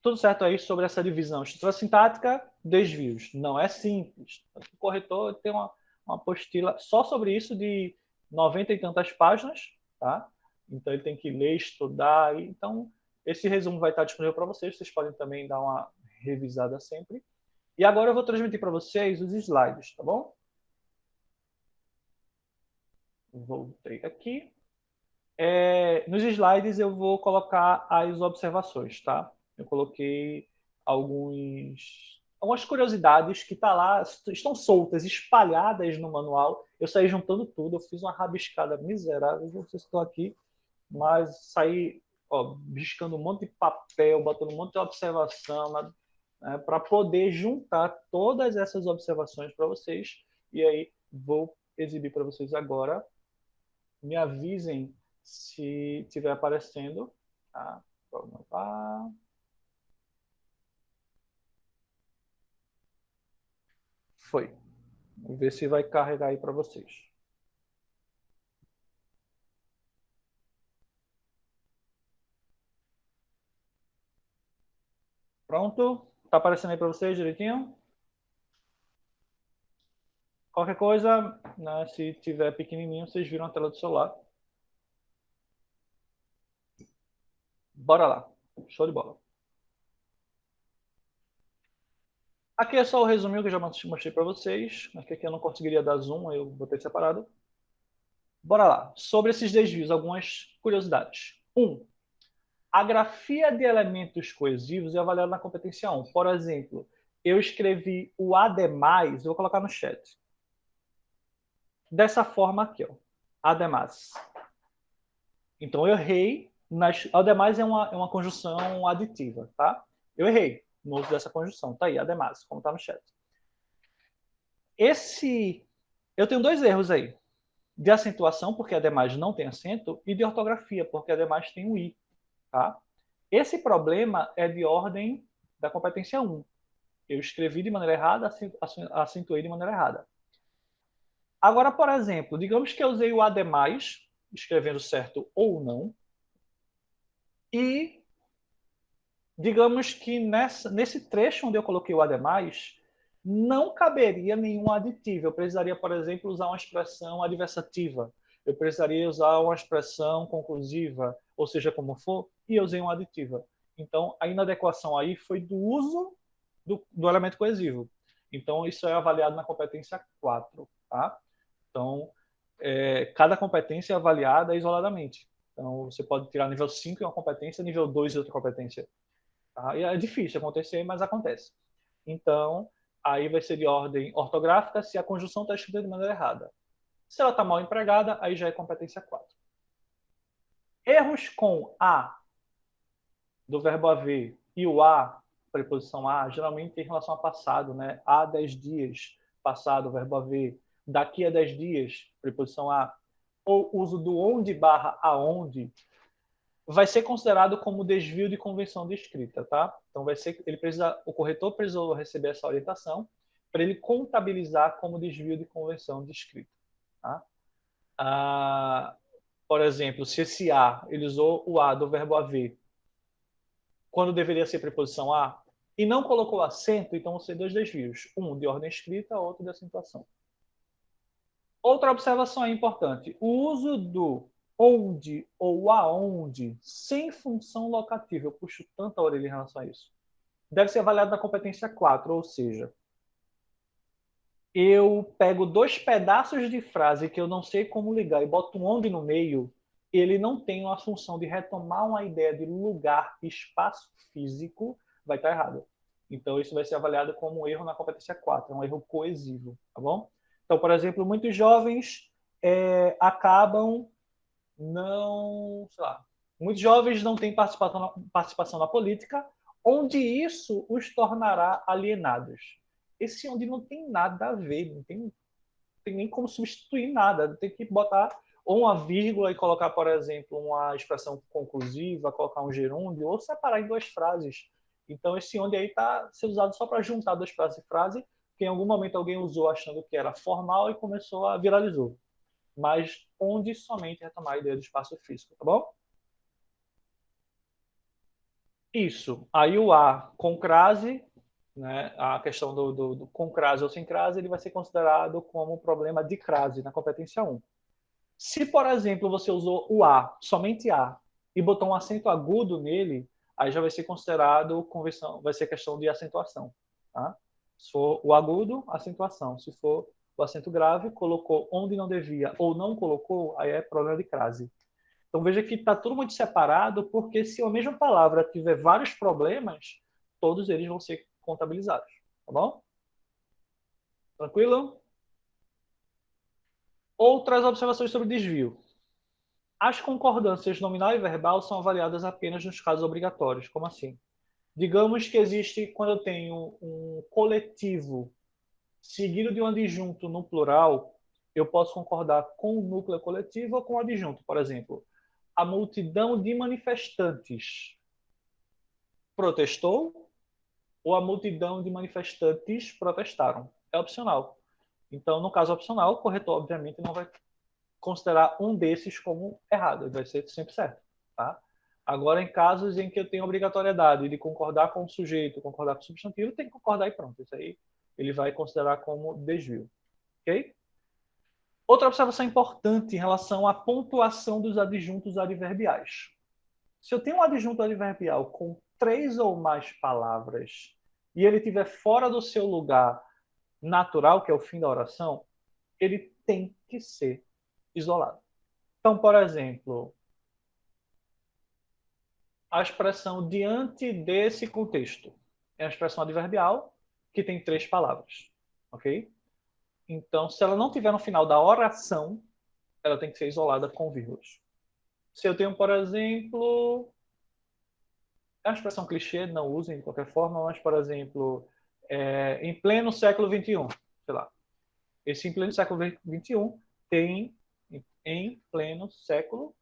Tudo certo aí sobre essa divisão estrutura sintática, desvios. Não é simples. O corretor tem uma apostila só sobre isso de 90 e tantas páginas, tá? Então ele tem que ler, estudar. Então, esse resumo vai estar disponível para vocês. Vocês podem também dar uma revisada sempre. E agora eu vou transmitir para vocês os slides, tá bom? Voltei aqui. Nos slides eu vou colocar as observações, tá? Eu coloquei algumas curiosidades que tá lá, estão soltas, espalhadas no manual. Eu saí juntando tudo, eu fiz uma rabiscada miserável, não sei se estou aqui, mas saí biscando um monte de papel, botando um monte de observação, para poder juntar todas essas observações para vocês. E aí vou exibir para vocês agora. Me avisem se estiver aparecendo. Tá? Vamos lá. Foi. Vamos ver se vai carregar aí para vocês. Pronto? Tá aparecendo aí para vocês direitinho? Qualquer coisa, né, se tiver pequenininho, vocês viram a tela do celular. Bora lá. Show de bola. Aqui é só o resuminho que eu já mostrei para vocês. Aqui eu não conseguiria dar zoom, eu botei separado. Bora lá. Sobre esses desvios, algumas curiosidades. 1. A grafia de elementos coesivos é avaliada na competência 1. Por exemplo, eu escrevi o ademais, eu vou colocar no chat. Dessa forma aqui, ó. Ademais. Então, eu errei. Ademais é uma conjunção aditiva, tá? Eu errei no uso dessa conjunção. Tá aí, ademais, como tá no chat. Eu tenho dois erros aí. De acentuação, porque ademais não tem acento, e de ortografia, porque ademais tem um i, tá? Esse problema é de ordem da competência 1. Eu escrevi de maneira errada, acentuei de maneira errada. Agora, por exemplo, digamos que eu usei o ademais, escrevendo certo ou não, e digamos que nesse trecho onde eu coloquei o ademais, não caberia nenhum aditivo. Eu precisaria, por exemplo, usar uma expressão adversativa. Eu precisaria usar uma expressão conclusiva, ou seja, como for, e eu usei uma aditiva. Então, a inadequação aí foi do uso do elemento coesivo. Então, isso é avaliado na competência 4. Tá? Então, cada competência é avaliada isoladamente. Então, você pode tirar nível 5 em uma competência, nível 2 em outra competência. Tá? E é difícil acontecer, mas acontece. Então, aí vai ser de ordem ortográfica se a conjunção está escrita de maneira errada. Se ela está mal empregada, aí já é competência 4. Erros com a do verbo haver e o a, preposição a, geralmente em relação a passado, né? Há 10 dias, passado, verbo haver. Daqui a 10 dias, preposição a. Ou uso do onde barra aonde, vai ser considerado como desvio de convenção de escrita, tá? Então o corretor precisou receber essa orientação para ele contabilizar como desvio de convenção de escrita, tá? Por exemplo, se esse a, ele usou o a do verbo haver, quando deveria ser preposição a, e não colocou acento, então vão ser dois desvios, um de ordem escrita, outro de acentuação. Outra observação importante, o uso do onde ou aonde, sem função locativa. Eu puxo tanta orelha em relação a isso. Deve ser avaliado na competência 4, ou seja, eu pego dois pedaços de frase que eu não sei como ligar e boto um onde no meio, ele não tem uma função de retomar uma ideia de lugar, espaço físico, vai estar errado. Então, isso vai ser avaliado como um erro na competência 4, um erro coesivo, tá bom? Então, por exemplo, muitos jovens acabam não, sei lá, muitos jovens não têm participação na política, onde isso os tornará alienados. Esse onde não tem nada a ver, não tem nem como substituir nada, tem que botar ou uma vírgula e colocar, por exemplo, uma expressão conclusiva, colocar um gerúndio, ou separar em duas frases. Então, esse onde aí está sendo usado só para juntar duas frases e frase, que em algum momento alguém usou achando que era formal e começou a viralizou. Mas onde somente retomar a ideia do espaço físico, tá bom? Isso. Aí o A com crase, né, a questão do com crase ou sem crase, ele vai ser considerado como um problema de crase na competência 1. Se, por exemplo, você usou o A, somente A, e botou um acento agudo nele, aí já vai ser considerado conversão, vai ser questão de acentuação. Tá? Se for o agudo, acentuação. Se for o acento grave, colocou onde não devia ou não colocou, aí é problema de crase. Então veja que está tudo muito separado, porque se a mesma palavra tiver vários problemas, todos eles vão ser contabilizados. Tá bom? Tranquilo? Outras observações sobre desvio. As concordâncias nominal e verbal são avaliadas apenas nos casos obrigatórios. Como assim? Digamos que existe, quando eu tenho um coletivo seguido de um adjunto no plural, eu posso concordar com o núcleo coletivo ou com o adjunto. Por exemplo, a multidão de manifestantes protestou ou a multidão de manifestantes protestaram. É opcional. Então, no caso opcional, o corretor, obviamente, não vai considerar um desses como errado. Ele vai ser sempre certo. Tá? Agora, em casos em que eu tenho obrigatoriedade de concordar com o sujeito, concordar com o substantivo, tem que concordar e pronto. Isso aí ele vai considerar como desvio. Ok? Outra observação importante em relação à pontuação dos adjuntos adverbiais. Se eu tenho um adjunto adverbial com 3 ou mais palavras e ele estiver fora do seu lugar natural, que é o fim da oração, ele tem que ser isolado. Então, por exemplo, a expressão diante desse contexto é a expressão adverbial que tem 3 palavras, ok? Então, se ela não tiver no final da oração, ela tem que ser isolada com vírgulas. Se eu tenho, por exemplo, é uma expressão clichê, não usem de qualquer forma, mas, por exemplo, em pleno século XXI, sei lá. Esse em pleno século XXI tem em pleno século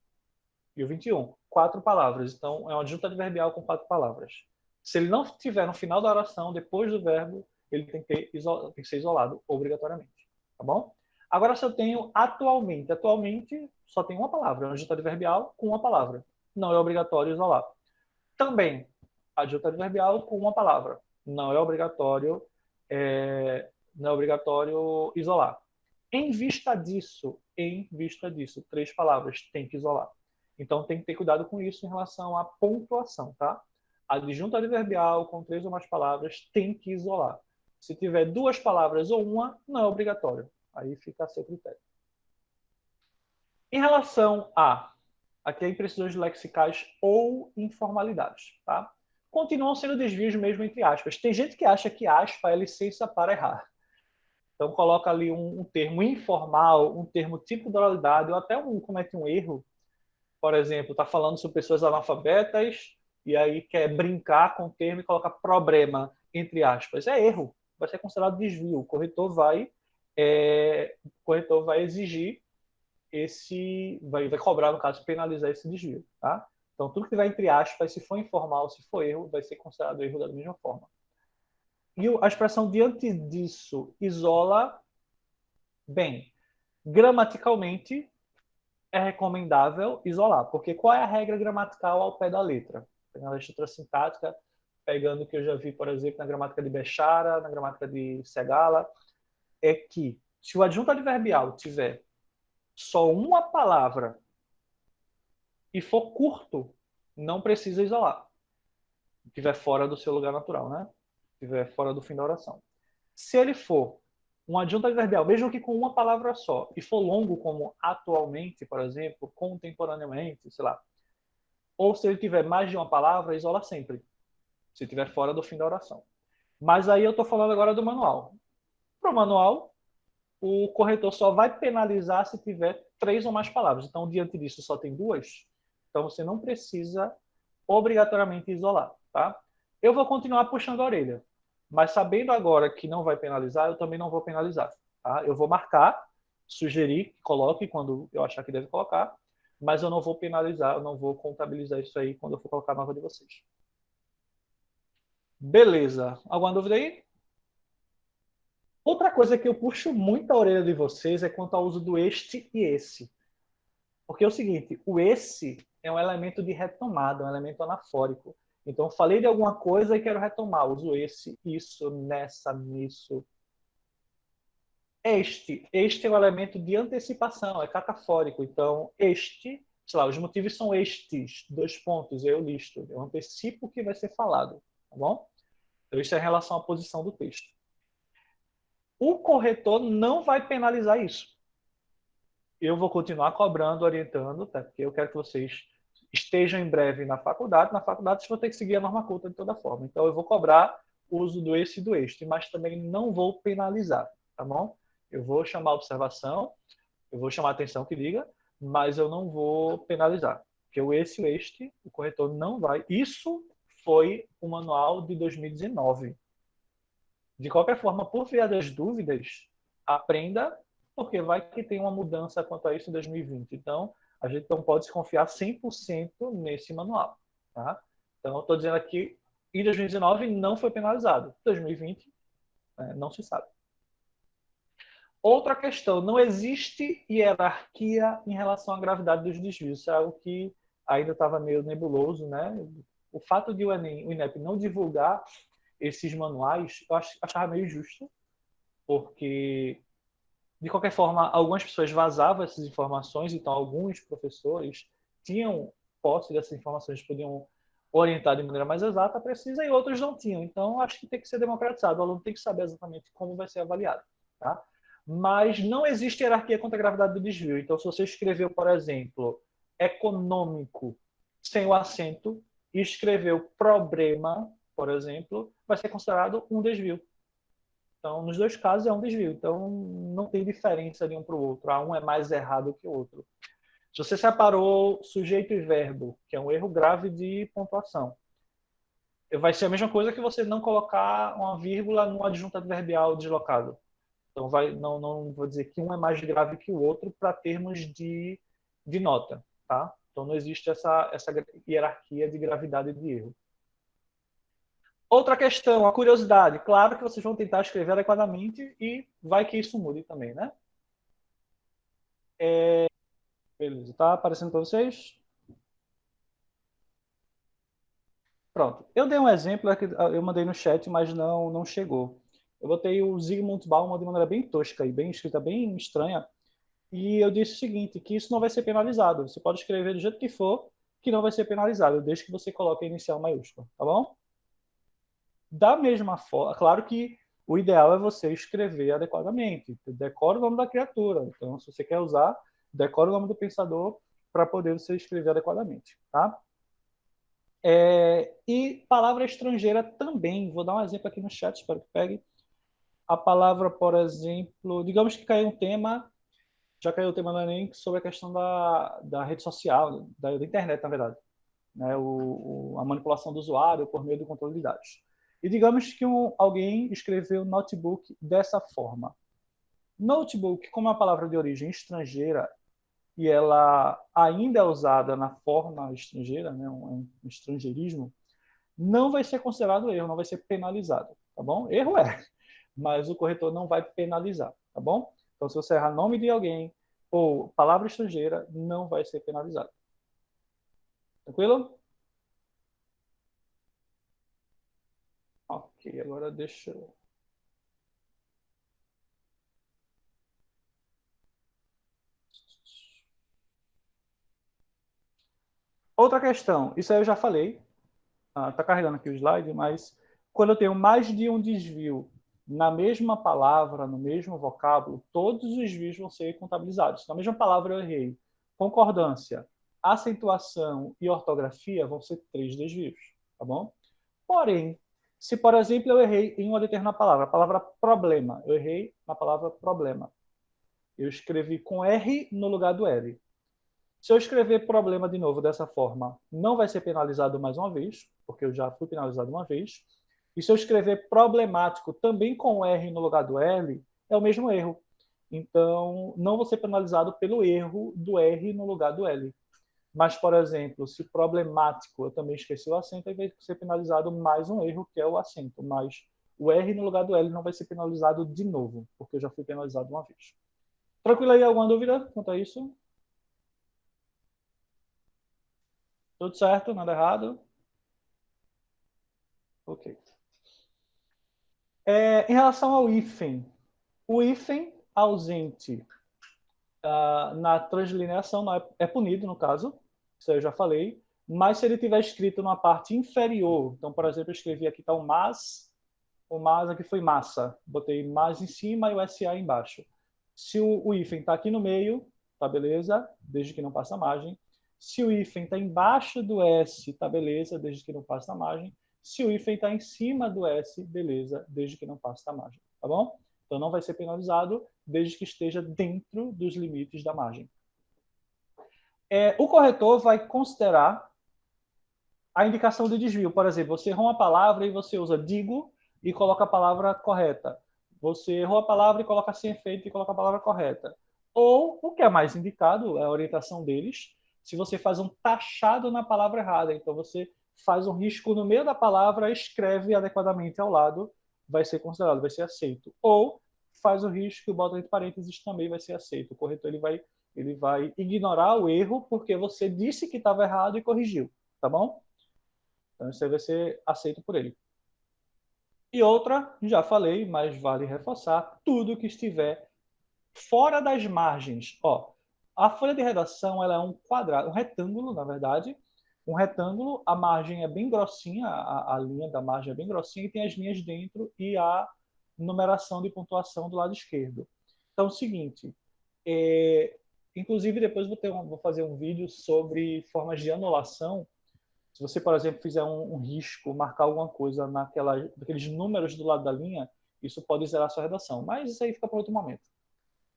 e o 21. 4 palavras. Então, é um adjunto adverbial com 4 palavras. Se ele não estiver no final da oração, depois do verbo, ele tem que ser isolado obrigatoriamente. Tá bom? Agora, se eu tenho atualmente. Atualmente, só tem uma palavra. É um adjunto adverbial com uma palavra. Não é obrigatório isolar. Também, adjunto adverbial com uma palavra. Não é obrigatório, não é obrigatório isolar. Em vista disso, 3 palavras, tem que isolar. Então, tem que ter cuidado com isso em relação à pontuação, tá? Adjunto adverbial com 3 ou mais palavras tem que isolar. Se tiver 2 palavras ou uma, não é obrigatório. Aí fica a seu critério. Em relação a aqui é imprecisões lexicais ou informalidades, tá? Continuam sendo desvios mesmo entre aspas. Tem gente que acha que aspa é licença para errar. Então coloca ali um termo informal, um termo tipo de oralidade, ou até comete um erro. Por exemplo, está falando sobre pessoas analfabetas e aí quer brincar com o termo e coloca problema, entre aspas. É erro, vai ser considerado desvio. O corretor vai exigir vai cobrar, no caso, penalizar esse desvio. Tá? Então, tudo que tiver entre aspas, se for informal, se for erro, vai ser considerado erro da mesma forma. E a expressão diante disso isola bem. Gramaticalmente, é recomendável isolar, porque qual é a regra gramatical ao pé da letra? Pegando a estrutura sintática, pegando o que eu já vi, por exemplo, na gramática de Bechara, na gramática de Segala, é que se o adjunto adverbial tiver só uma palavra e for curto, não precisa isolar. Se estiver fora do seu lugar natural, né? Se estiver fora do fim da oração. Se ele for um adjunto adverbial, mesmo que com uma palavra só, e for longo, como atualmente, por exemplo, contemporaneamente, sei lá, ou se ele tiver mais de uma palavra, isola sempre, se estiver fora do fim da oração. Mas aí eu estou falando agora do manual. Para o manual, o corretor só vai penalizar se tiver 3 ou mais palavras. Então, diante disso, só tem 2. Então, você não precisa obrigatoriamente isolar, tá? Eu vou continuar puxando a orelha, mas sabendo agora que não vai penalizar, eu também não vou penalizar, tá? Eu vou marcar, sugerir que coloque quando eu achar que deve colocar, mas eu não vou penalizar, eu não vou contabilizar isso aí quando eu for colocar a nota de vocês. Beleza. Alguma dúvida aí? Outra coisa que eu puxo muito a orelha de vocês é quanto ao uso do este e esse. Porque é o seguinte, o esse é um elemento de retomada, um elemento anafórico. Então, eu falei de alguma coisa e quero retomar. Uso esse, isso, nessa, nisso. Este é um elemento de antecipação, é catafórico. Então, sei lá, os motivos são estes, 2 pontos, eu listo. Eu antecipo o que vai ser falado, tá bom? Então, isso é em relação à posição do texto. O corretor não vai penalizar isso. Eu vou continuar cobrando, orientando, tá? Porque eu quero que vocês estejam em breve na faculdade. Na faculdade, vocês vão ter que seguir a norma culta de toda forma. Então, eu vou cobrar o uso do esse e do este, mas também não vou penalizar, tá bom? Eu vou chamar a observação, eu vou chamar a atenção que liga, mas eu não vou penalizar. Porque o esse e o este, o corretor não vai. Isso foi o manual de 2019. De qualquer forma, por via das dúvidas, aprenda, porque vai que tem uma mudança quanto a isso em 2020. Então, a gente não pode se confiar 100% nesse manual. Tá? Então, eu estou dizendo aqui, em 2019 não foi penalizado. 2020, não se sabe. Outra questão, não existe hierarquia em relação à gravidade dos desvios. Isso é algo que ainda estava meio nebuloso, né? O fato de o Enem, o INEP não divulgar esses manuais, eu achava meio justo, porque, de qualquer forma, algumas pessoas vazavam essas informações, então alguns professores tinham posse dessas informações, podiam orientar de maneira mais exata, precisa, e outros não tinham. Então, acho que tem que ser democratizado, o aluno tem que saber exatamente como vai ser avaliado. Tá? Mas não existe hierarquia contra a gravidade do desvio. Então, se você escreveu, por exemplo, econômico sem o acento e escreveu problema, por exemplo, vai ser considerado um desvio. Então, nos dois casos é um desvio. Então, não tem diferença de um para o outro. Um é mais errado que o outro. Se você separou sujeito e verbo, que é um erro grave de pontuação, vai ser a mesma coisa que você não colocar uma vírgula no adjunto adverbial deslocado. Então, não vou dizer que um é mais grave que o outro para termos de nota. Tá? Então, não existe essa hierarquia de gravidade de erro. Outra questão, a curiosidade. Claro que vocês vão tentar escrever adequadamente e vai que isso mude também, né? Beleza, tá aparecendo para vocês? Pronto. Eu dei um exemplo, eu mandei no chat, mas não chegou. Eu botei o Zygmunt Bauman de maneira bem tosca e bem escrita, bem estranha, e eu disse o seguinte, que isso não vai ser penalizado. Você pode escrever do jeito que for, que não vai ser penalizado, desde que você coloque a inicial maiúscula, tá bom? Da mesma forma, claro que o ideal é você escrever adequadamente. Decora o nome da criatura. Então, se você quer usar, decora o nome do pensador para poder você escrever adequadamente, tá? E palavra estrangeira também. Vou dar um exemplo aqui no chat, espero que pegue. A palavra, por exemplo, digamos que caiu um tema, já caiu o tema no Enem sobre a questão da rede social, da internet, na verdade. Né? A manipulação do usuário por meio do controle de dados. E digamos que alguém escreveu notebook dessa forma. Notebook, como é uma palavra de origem estrangeira, e ela ainda é usada na forma estrangeira, né, um estrangeirismo, não vai ser considerado erro, não vai ser penalizado, tá bom? Erro é, mas o corretor não vai penalizar, tá bom? Então, se você errar nome de alguém ou palavra estrangeira, não vai ser penalizado. Tranquilo? Ok, agora deixa eu... Outra questão, isso aí eu já falei, tá carregando aqui o slide, mas quando eu tenho mais de um desvio na mesma palavra, no mesmo vocábulo, todos os desvios vão ser contabilizados. Na mesma palavra eu errei. Concordância, acentuação e ortografia vão ser 3 desvios, tá bom? Porém, se, por exemplo, eu errei em uma determinada palavra, a palavra problema, eu errei na palavra problema. Eu escrevi com R no lugar do L. Se eu escrever problema de novo dessa forma, não vai ser penalizado mais uma vez, porque eu já fui penalizado uma vez. E se eu escrever problemático também com R no lugar do L, é o mesmo erro. Então, não vou ser penalizado pelo erro do R no lugar do L. Mas, por exemplo, se problemático eu também esqueci o acento, aí vai ser penalizado mais um erro, que é o acento. Mas o R no lugar do L não vai ser penalizado de novo, porque eu já fui penalizado uma vez. Tranquilo aí? Alguma dúvida quanto a isso? Tudo certo? Nada errado? Ok. Em relação ao hífen, o hífen ausente na translineação é punido, no caso, isso eu já falei, mas se ele tiver escrito na parte inferior, então, por exemplo, eu escrevi aqui está o mas aqui foi massa, botei mas em cima e o SA embaixo. Se o hífen está aqui no meio, tá beleza, desde que não passe a margem. Se o hífen está embaixo do S, tá beleza, desde que não passe a margem. Se o hífen está em cima do S, beleza, desde que não passe da margem, tá bom? Então não vai ser penalizado desde que esteja dentro dos limites da margem. O corretor vai considerar a indicação de desvio. Por exemplo, você errou uma palavra e você usa digo e coloca a palavra correta. Você errou a palavra e coloca sem efeito e coloca a palavra correta. Ou, o que é mais indicado, é a orientação deles, se você faz um taxado na palavra errada. Então, você faz um risco no meio da palavra, escreve adequadamente ao lado, vai ser considerado, vai ser aceito. Ou faz o risco e bota entre parênteses, também vai ser aceito. O corretor ele vai Ele vai ignorar o erro porque você disse que estava errado e corrigiu, tá bom? Então isso aí vai ser aceito por ele. E outra, já falei, mas vale reforçar, tudo que estiver fora das margens. Ó, a folha de redação ela é um quadrado, um retângulo, na verdade. Um retângulo, a margem é bem grossinha, a linha da margem é bem grossinha e tem as linhas dentro e a numeração de pontuação do lado esquerdo. Então, é o seguinte, inclusive depois vou fazer um vídeo sobre formas de anulação. Se você, por exemplo, fizer um risco, marcar alguma coisa naqueles números do lado da linha, isso pode zerar a sua redação. Mas isso aí fica para outro momento.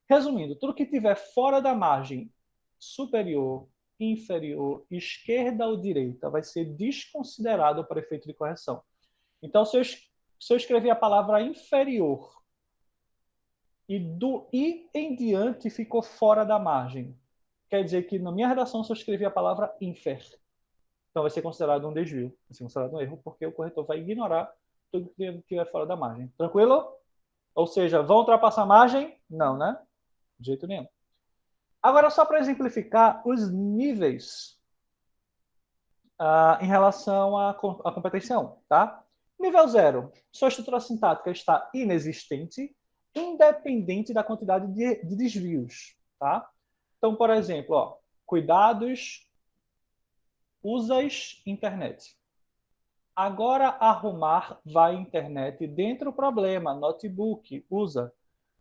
Resumindo, tudo que tiver fora da margem superior, inferior, esquerda ou direita vai ser desconsiderado para efeito de correção. Então, se eu escrever a palavra inferior e do i em diante ficou fora da margem, quer dizer que na minha redação só escrevi a palavra infer. Então vai ser considerado um desvio, vai ser considerado um erro, porque o corretor vai ignorar tudo que estiver fora da margem. Tranquilo? Ou seja, vão ultrapassar a margem? Não, né? De jeito nenhum. Agora, só para exemplificar os níveis em relação à competência 1, tá? Nível 0, sua estrutura sintática está inexistente, independente da quantidade de desvios, tá? Então, por exemplo, ó, cuidados, usas internet. Agora arrumar vai internet dentro do problema, notebook, usa,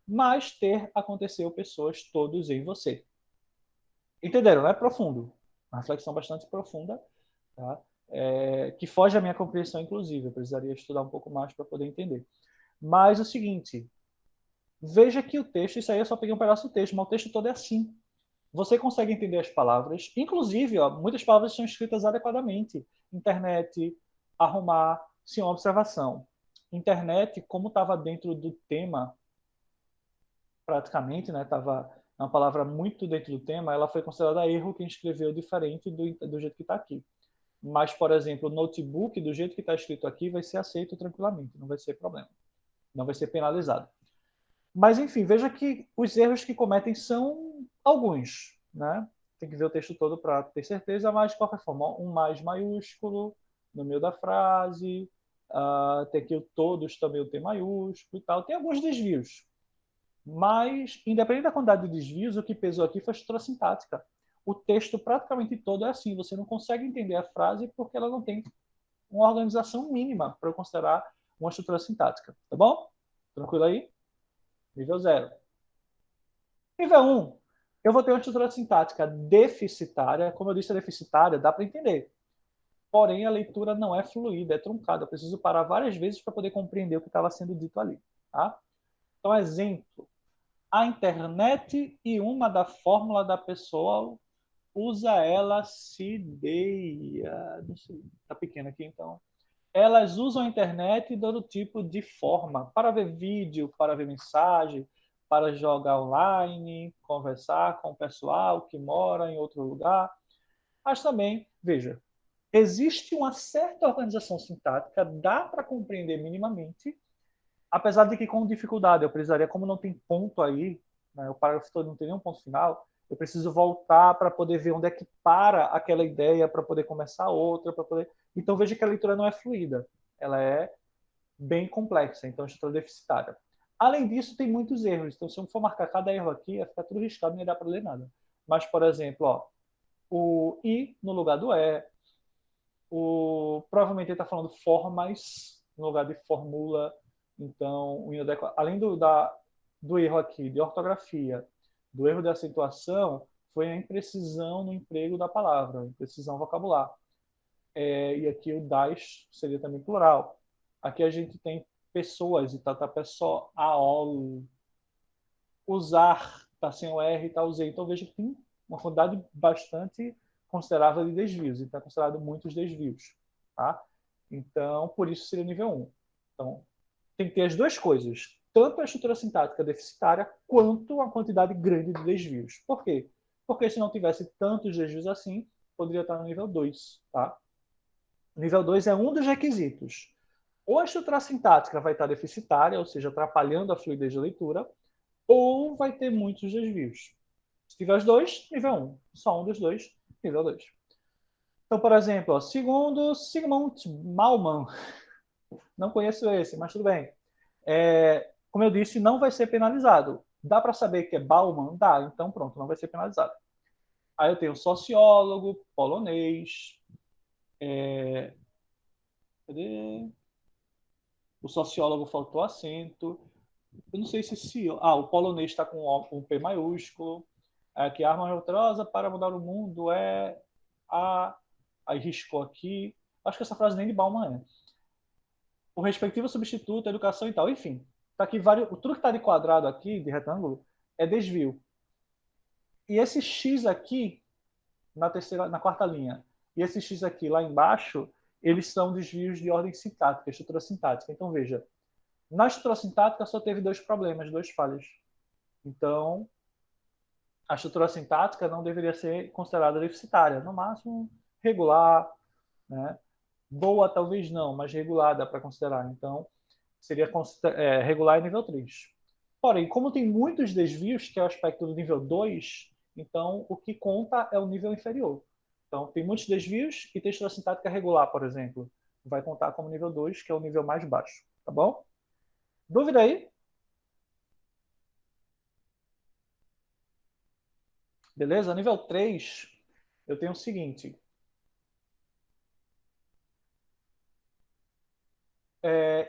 mas ter aconteceu pessoas todos em você. Entenderam, não é profundo. Uma reflexão bastante profunda, tá? Que foge à minha compreensão, inclusive. Eu precisaria estudar um pouco mais para poder entender. Mas o seguinte, veja que o texto, isso aí eu só peguei um pedaço do texto, mas o texto todo é assim. Você consegue entender as palavras, inclusive, ó, muitas palavras são escritas adequadamente. Internet, arrumar, sim, uma observação. Internet, como estava dentro do tema, praticamente, né, estava uma palavra muito dentro do tema, ela foi considerada erro quem escreveu diferente do jeito que está aqui. Mas, por exemplo, o notebook, do jeito que está escrito aqui, vai ser aceito tranquilamente, não vai ser problema. Não vai ser penalizado. Mas, enfim, veja que os erros que cometem são alguns, né? Tem que ver o texto todo para ter certeza, mas, de qualquer forma, um mais maiúsculo no meio da frase, tem aqui o todos também o T maiúsculo e tal. Tem alguns desvios, mas, independente da quantidade de desvios, o que pesou aqui foi a estrutura sintática. O texto praticamente todo é assim, você não consegue entender a frase porque ela não tem uma organização mínima para eu considerar uma estrutura sintática. Tá bom? Tranquilo aí? Nível 0. Nível 1, eu vou ter uma estrutura sintática deficitária. Como eu disse, a deficitária dá para entender. Porém, a leitura não é fluida, é truncada. Eu preciso parar várias vezes para poder compreender o que estava sendo dito ali. Tá? Então, exemplo. A internet e uma da fórmula da pessoa usa ela se deia. Não sei, tá pequeno aqui, então. Elas usam a internet dando tipo de forma para ver vídeo, para ver mensagem, para jogar online, conversar com o pessoal que mora em outro lugar. Mas também, veja, existe uma certa organização sintática, dá para compreender minimamente, apesar de que com dificuldade eu precisaria, como não tem ponto aí, né, o parágrafo todo não tem nenhum ponto final, eu preciso voltar para poder ver onde é que para aquela ideia, para poder começar outra, para poder. Então veja que a leitura não é fluida, ela é bem complexa, então a estrutura deficitária. Além disso, tem muitos erros, então se eu for marcar cada erro aqui, vai ficar tudo riscado, nem dá para ler nada. Mas, por exemplo, ó, o i no lugar do e, provavelmente ele está falando formas no lugar de formula. Então, além do erro aqui de ortografia, do erro de acentuação, foi a imprecisão no emprego da palavra, imprecisão vocabular. E aqui o das seria também plural. Aqui a gente tem pessoas, e tá pessoal, usar, tá sem o R, tá o Z. Então veja que tem uma quantidade bastante considerável de desvios, então é considerado muitos desvios, tá? Então, por isso seria nível 1. Então, tem que ter as duas coisas, tanto a estrutura sintática deficitária, quanto a quantidade grande de desvios. Por quê? Porque se não tivesse tantos desvios assim, poderia estar no nível 2, tá? O nível 2 é um dos requisitos. Ou a estrutura sintática vai estar deficitária, ou seja, atrapalhando a fluidez da leitura, ou vai ter muitos desvios. Se tiver os dois, nível 1. Só um dos dois, nível 2. Então, por exemplo, ó, segundo Zygmunt Bauman, não conheço esse, mas tudo bem. Como eu disse, não vai ser penalizado. Dá para saber que é Bauman? Dá, então pronto, não vai ser penalizado. Aí eu tenho sociólogo, polonês, cadê? O sociólogo faltou acento. Eu não sei se o polonês está com P maiúsculo. Que a arma retrosa para mudar o mundo é a... Aí riscou aqui. Acho que essa frase nem de Bauman é. O respectivo substituto, educação e tal. Enfim, tá aqui vários... Tudo que está de quadrado aqui, de retângulo, é desvio. E esse X aqui, na quarta linha, e esse X aqui lá embaixo, eles são desvios de ordem sintática, estrutura sintática. Então, veja, na estrutura sintática só teve dois problemas, duas falhas. Então, a estrutura sintática não deveria ser considerada deficitária. No máximo, regular, né? Boa talvez não, mas regular dá para considerar. Então, seria regular em nível 3. Porém, como tem muitos desvios, que é o aspecto do nível 2, então o que conta é o nível inferior. Então, tem muitos desvios e textura sintática regular, por exemplo, vai contar como nível 2, que é o nível mais baixo. Tá bom? Dúvida aí? Beleza? Nível 3, eu tenho o seguinte.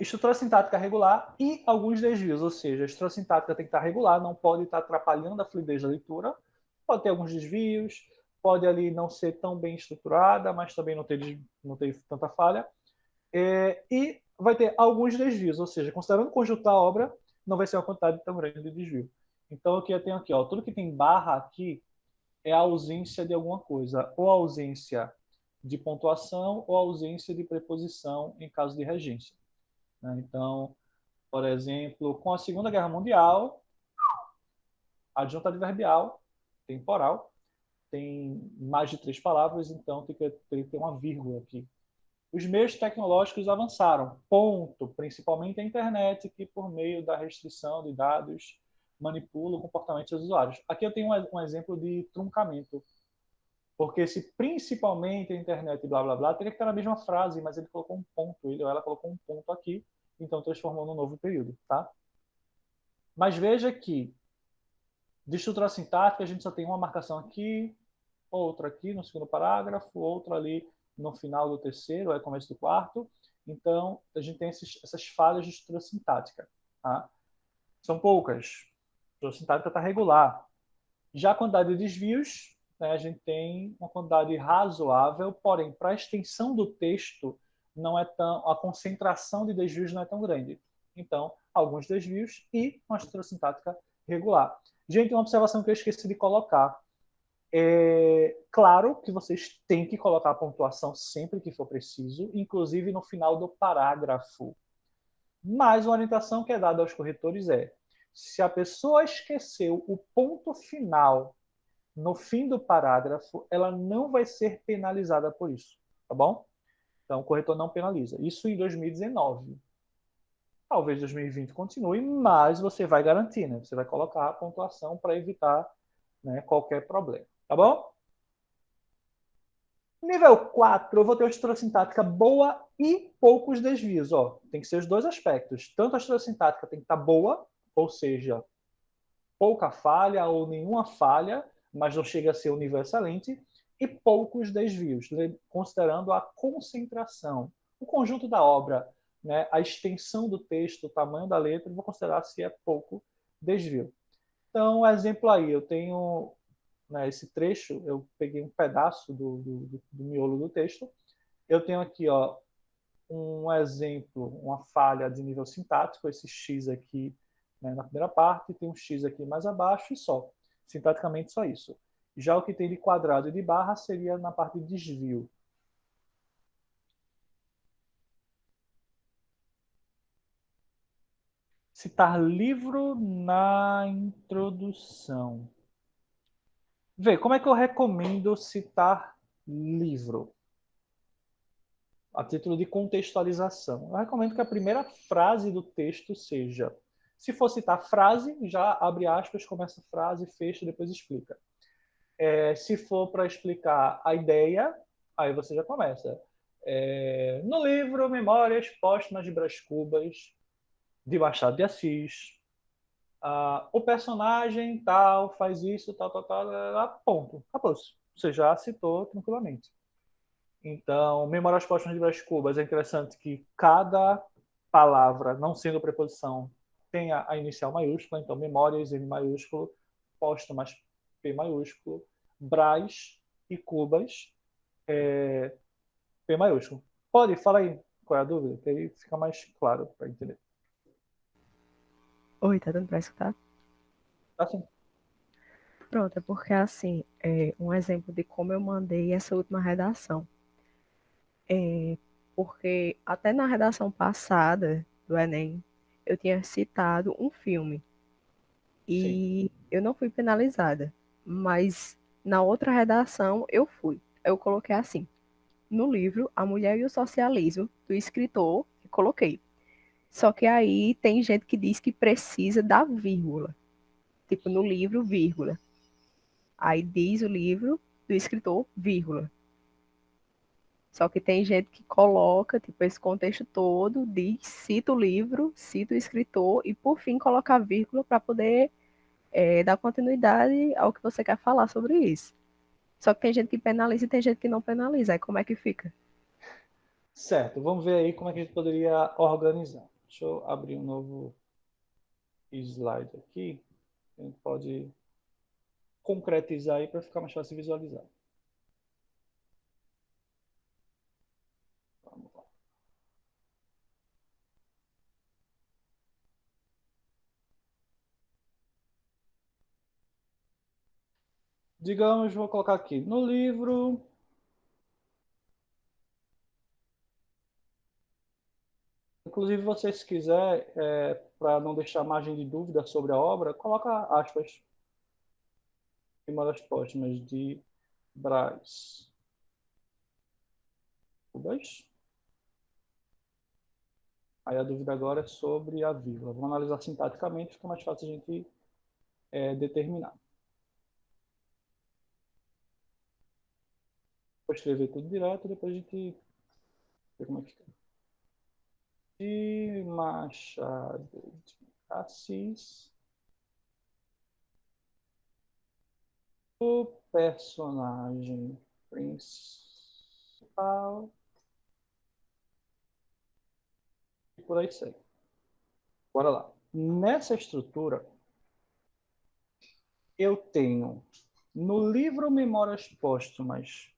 Estrutura sintática regular e alguns desvios, ou seja, a estrutura sintática tem que estar regular, não pode estar atrapalhando a fluidez da leitura, pode ter alguns desvios, pode ali não ser tão bem estruturada, mas também não ter tanta falha, e vai ter alguns desvios, ou seja, considerando o conjunto da obra, não vai ser uma quantidade tão grande de desvio. Então, o que eu tenho aqui, ó, tudo que tem barra aqui é a ausência de alguma coisa, ou a ausência de pontuação ou a ausência de preposição em caso de regência. Então, por exemplo, com a Segunda Guerra Mundial, a adjunta adverbial temporal tem mais de 3 palavras, então tem que ter uma vírgula aqui. Os meios tecnológicos avançaram, ponto, principalmente a internet, que por meio da restrição de dados manipula o comportamento dos usuários. Aqui eu tenho um exemplo de truncamento, porque se principalmente a internet blá blá blá, teria que estar na mesma frase, mas ele colocou um ponto, ele ou ela colocou um ponto aqui, então transformou num novo período, tá? Mas veja que de estrutura sintática a gente só tem uma marcação aqui, outra aqui no segundo parágrafo, outra ali no final do terceiro, é começo do quarto. Então, a gente tem essas falhas de estrutura sintática. Tá? São poucas. A estrutura sintática está regular. Já a quantidade de desvios, né, a gente tem uma quantidade razoável, porém, para a extensão do texto, não é tão, a concentração de desvios não é tão grande. Então, alguns desvios e uma estrutura sintática regular. Gente, uma observação que eu esqueci de colocar. Claro que vocês têm que colocar a pontuação sempre que for preciso, inclusive no final do parágrafo. Mas uma orientação que é dada aos corretores é: se a pessoa esqueceu o ponto final no fim do parágrafo, ela não vai ser penalizada por isso, tá bom? Então, o corretor não penaliza. Isso em 2019. Talvez 2020 continue, mas você vai garantir, né? Você vai colocar a pontuação para evitar, né, qualquer problema, tá bom? Nível 4, eu vou ter uma estrutura sintática boa e poucos desvios. Ó, tem que ser os dois aspectos. Tanto a estrutura sintática tem que estar boa, ou seja, pouca falha ou nenhuma falha, mas não chega a ser um nível excelente, e poucos desvios, considerando a concentração, o conjunto da obra, né, a extensão do texto, o tamanho da letra, eu vou considerar se é pouco desvio. Então, exemplo aí, eu tenho, né, esse trecho, eu peguei um pedaço do miolo do texto, eu tenho aqui, ó, um exemplo, uma falha de nível sintático, esse X aqui, né, na primeira parte, tem um X aqui mais abaixo e só. Sintaticamente, só isso. Já o que tem de quadrado e de barra seria na parte de desvio. Citar livro na introdução. Vê, como é que eu recomendo citar livro? A título de contextualização. Eu recomendo que a primeira frase do texto seja: Se for citar frase, já abre aspas, começa a frase, fecha, depois explica. Se for para explicar a ideia, aí você já começa. No livro Memórias Póstumas de Brás Cubas, de Machado de Assis, o personagem tal faz isso, tal, tal, tal, ponto. Acabou. Você já citou tranquilamente. Então, Memórias Póstumas de Brás Cubas, é interessante que cada palavra, não sendo preposição, tenha a inicial maiúscula. Então, Memórias, M maiúsculo, Póstumas, P maiúsculo, Brás e Cubas, P maiúsculo. Pode, fala aí qual é a dúvida, que aí fica mais claro para entender. Oi, tá dando pra escutar? Assim, Pronto, é porque assim, um exemplo de como eu mandei essa última redação. Porque até na redação passada do Enem, eu tinha citado um filme sim. e eu não fui penalizada, mas na outra redação eu fui. Eu coloquei assim, no livro A Mulher e o Socialismo, do escritor, e coloquei. Só que aí tem gente que diz que precisa da vírgula. Tipo, no livro, vírgula. Aí diz o livro do escritor, vírgula. Só que tem gente que coloca, tipo, esse contexto todo, diz, cita o livro, cita o escritor e, por fim, coloca a vírgula para poder dar continuidade ao que você quer falar sobre isso. Só que tem gente que penaliza e tem gente que não penaliza. Aí como é que fica? Certo, vamos ver aí como é que a gente poderia organizar. Deixa eu abrir um novo slide aqui. A gente pode concretizar aí para ficar mais fácil de visualizar. Vamos lá. Digamos, vou colocar aqui no livro. Inclusive, você, se quiser, para não deixar margem de dúvida sobre a obra, coloca aspas. Memórias póstumas de Brás Cubas. Aí a dúvida agora é sobre a vírgula. Vamos analisar sintaticamente, fica mais fácil a gente determinar. Vou escrever tudo direto, depois a gente vê como é que fica. De Machado de Assis, o personagem principal, e por aí segue. Bora lá. Nessa estrutura, eu tenho no livro Memórias Póstumas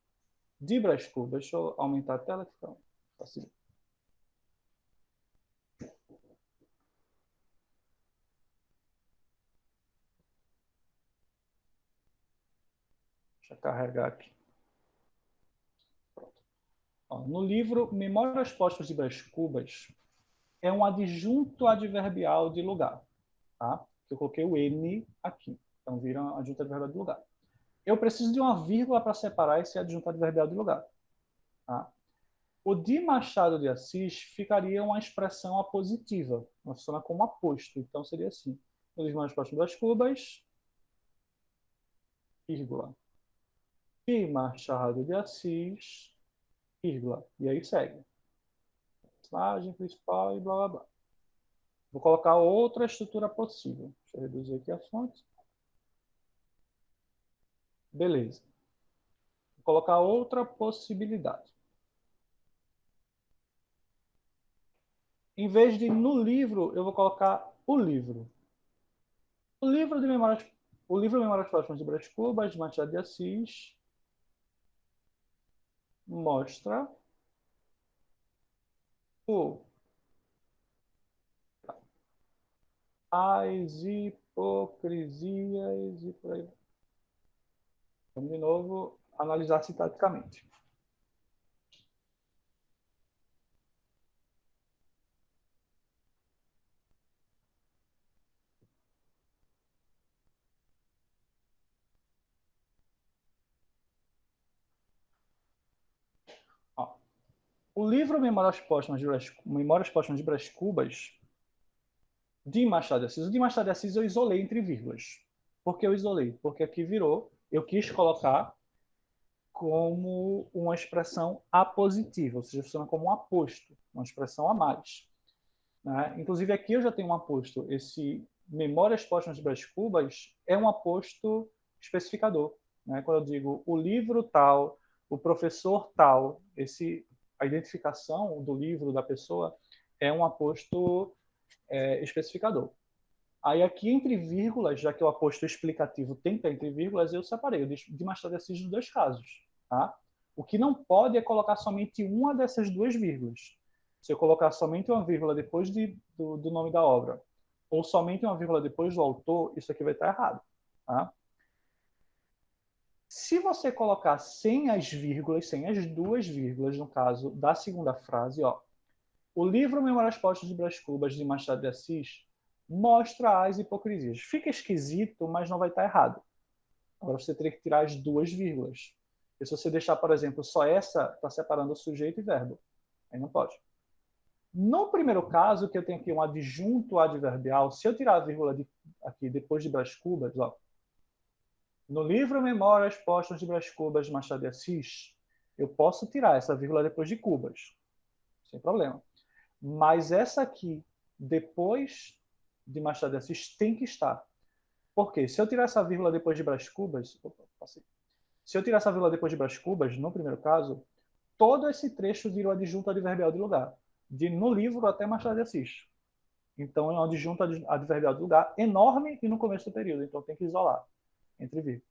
de Brás Cubas, deixa eu aumentar a tela, então, assim. Deixa eu carregar aqui. Ó, no livro Memórias Póstumas de Brás Cubas, é um adjunto adverbial de lugar. Tá? Eu coloquei o N aqui. Então, vira um adjunto adverbial de lugar. Eu preciso de uma vírgula para separar esse adjunto adverbial de lugar. Tá? O de Machado de Assis ficaria uma expressão apositiva, funciona como aposto. Então, seria assim. No livro Mais Próximo das Cubas, vírgula. De Machado de Assis, vírgula. E aí segue. Personagem principal e blá blá blá. Vou colocar outra estrutura possível. Deixa eu reduzir aqui a fonte. Beleza. Vou colocar outra possibilidade. Em vez de no livro, eu vou colocar o livro. O livro de Memórias, o livro Memórias Próximas de Brás Cubas, de Machado de Assis, mostra o, as hipocrisias e por aí. Vamos de novo analisar sintaticamente. Ó, o livro Memórias Póstumas de Brás Cubas de Machado de Assis. O de Machado de Assis eu isolei entre vírgulas. Por que eu isolei? Porque aqui virou, eu quis colocar como uma expressão apositiva, ou seja, funciona como um aposto, uma expressão a mais. Né? Inclusive aqui eu já tenho um aposto. Esse Memórias Póstumas de Brás Cubas é um aposto especificador. Né? Quando eu digo o livro tal, o professor tal, a identificação do livro da pessoa é um aposto especificador. Aí aqui entre vírgulas, já que o aposto explicativo tem que estar entre vírgulas, eu separei de Machado de Assis nos dois casos. Tá? O que não pode é colocar somente uma dessas duas vírgulas. Se eu colocar somente uma vírgula depois do nome da obra, ou somente uma vírgula depois do autor, isso aqui vai estar errado. Tá? Se você colocar sem as vírgulas, sem as duas vírgulas, no caso da segunda frase, ó, o livro Memórias Póstumas de Brás Cubas, de Machado de Assis, mostra as hipocrisias. Fica esquisito, mas não vai estar errado. Agora você teria que tirar as duas vírgulas. E se você deixar, por exemplo, só essa, está separando o sujeito e verbo. Aí não pode. No primeiro caso, que eu tenho aqui um adjunto adverbial, se eu tirar a vírgula aqui depois de Brás Cubas, ó, no livro Memórias Póstumas de Brás Cubas, de Machado de Assis, eu posso tirar essa vírgula depois de Cubas, sem problema. Mas essa aqui, depois de Machado de Assis, tem que estar. Por quê? Se eu tirar essa vírgula depois de Brás Cubas, se eu tirar essa vírgula depois de Brás Cubas, no primeiro caso, todo esse trecho vira o adjunto adverbial de lugar, de no livro até Machado de Assis. Então, é um adjunto adverbial de lugar enorme e no começo do período. Então, tem que isolar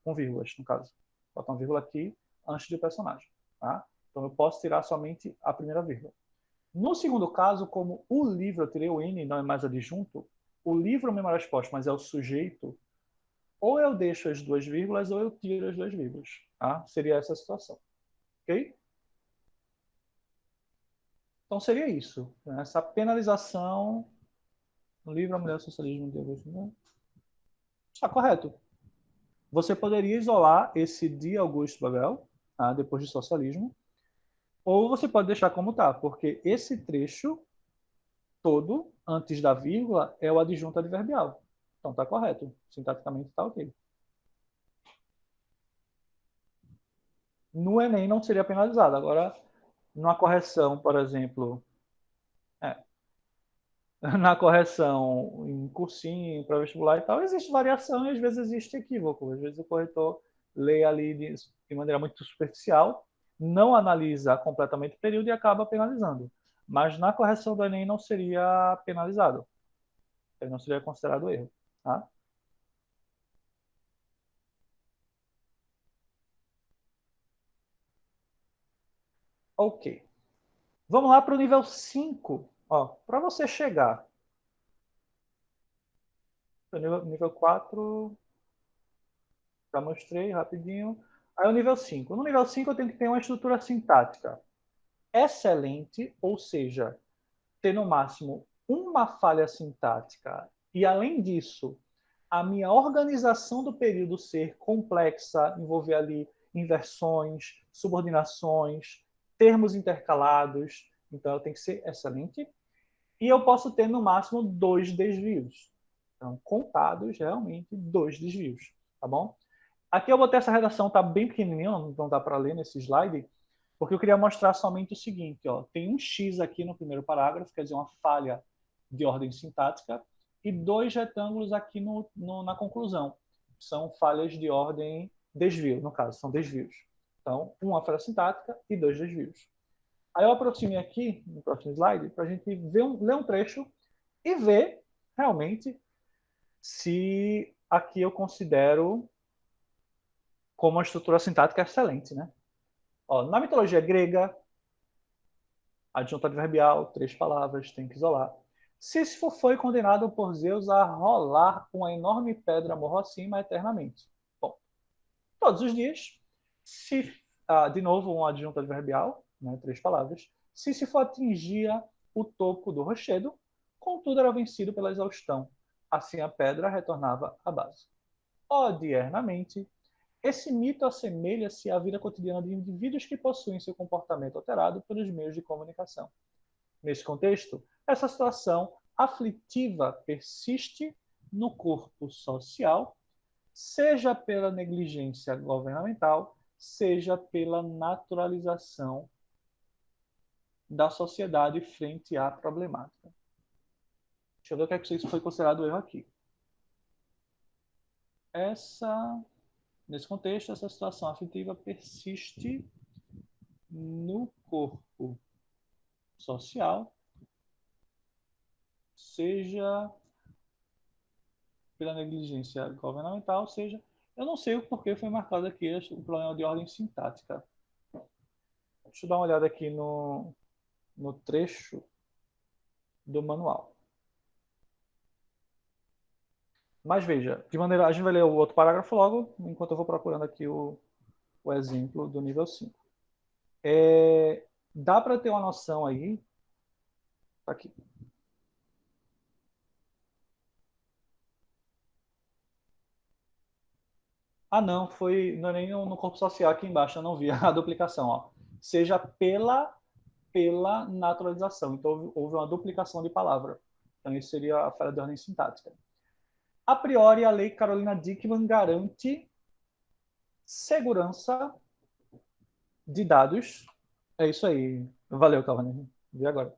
com vírgulas, no caso. Botar uma vírgula aqui antes do personagem. Tá? Então, eu posso tirar somente a primeira vírgula. No segundo caso, como o livro, eu tirei o N, não é mais adjunto, o livro Memórias Póstumas é o sujeito, ou eu deixo as duas vírgulas ou eu tiro as duas vírgulas. Tá? Seria essa a situação. Ok? Então seria isso. Né? Essa penalização no livro A Mulher, o Socialismo de Augusto. Né? Está correto. Você poderia isolar esse de Augusto Babel, tá? Depois de socialismo, ou você pode deixar como está, porque esse trecho todo, antes da vírgula, é o adjunto adverbial. Então está correto. Sintaticamente está ok. No Enem não seria penalizado. Agora, numa correção, por exemplo, na correção em cursinho, para vestibular e tal, existe variação e às vezes existe equívoco. Às vezes o corretor lê ali de maneira muito superficial, não analisa completamente o período e acaba penalizando. Mas na correção do Enem não seria penalizado. Ele não seria considerado erro. Tá? Ok. Vamos lá para o nível 5. Para você chegar. Nível 4, já mostrei rapidinho. Aí o nível 5. No nível 5 eu tenho que ter uma estrutura sintática excelente, ou seja, ter no máximo uma falha sintática. E além disso, a minha organização do período ser complexa, envolver ali inversões, subordinações, termos intercalados. Então, ela tem que ser excelente. E eu posso ter no máximo 2 desvios. Então, contados realmente 2 desvios, tá bom? Aqui eu botei essa redação, tá bem pequenininha, não dá para ler nesse slide, porque eu queria mostrar somente o seguinte, ó, tem um X aqui no primeiro parágrafo, quer dizer, uma falha de ordem sintática, e 2 retângulos aqui na conclusão. São falhas de ordem desvio, no caso, são desvios. Então, uma falha sintática e 2 desvios. Aí eu aproximei aqui, no próximo slide, para a gente ler um trecho e ver realmente se aqui eu considero como uma estrutura sintática excelente, né? Na mitologia grega, adjunto adverbial, 3 palavras, tem que isolar. Sísifo foi condenado por Zeus a rolar uma enorme pedra morro acima eternamente. Bom, todos os dias, de novo um adjunto adverbial, né, 3 palavras, Sísifo atingia o topo do rochedo, contudo era vencido pela exaustão. Assim a pedra retornava à base. Odiernamente, esse mito assemelha-se à vida cotidiana de indivíduos que possuem seu comportamento alterado pelos meios de comunicação. Nesse contexto, essa situação aflitiva persiste no corpo social, seja pela negligência governamental, seja pela naturalização da sociedade frente à problemática. Deixa eu ver o que é que isso foi considerado erro aqui. Nesse contexto, essa situação afetiva persiste no corpo social, seja pela negligência governamental, seja... Eu não sei o porquê foi marcado aqui o problema de ordem sintática. Deixa eu dar uma olhada aqui no trecho do manual. Mas veja, de maneira, a gente vai ler o outro parágrafo logo, enquanto eu vou procurando aqui o exemplo do nível 5. Dá para ter uma noção aí, tá aqui. Ah, não, não é nem no corpo social aqui embaixo, eu não vi a duplicação, ó. Seja pela naturalização. Então, houve uma duplicação de palavra. Então, isso seria a falha de ordem sintática. A priori, a lei Carolina Dickmann garante segurança de dados. É isso aí. Valeu, Calvani. Vi agora.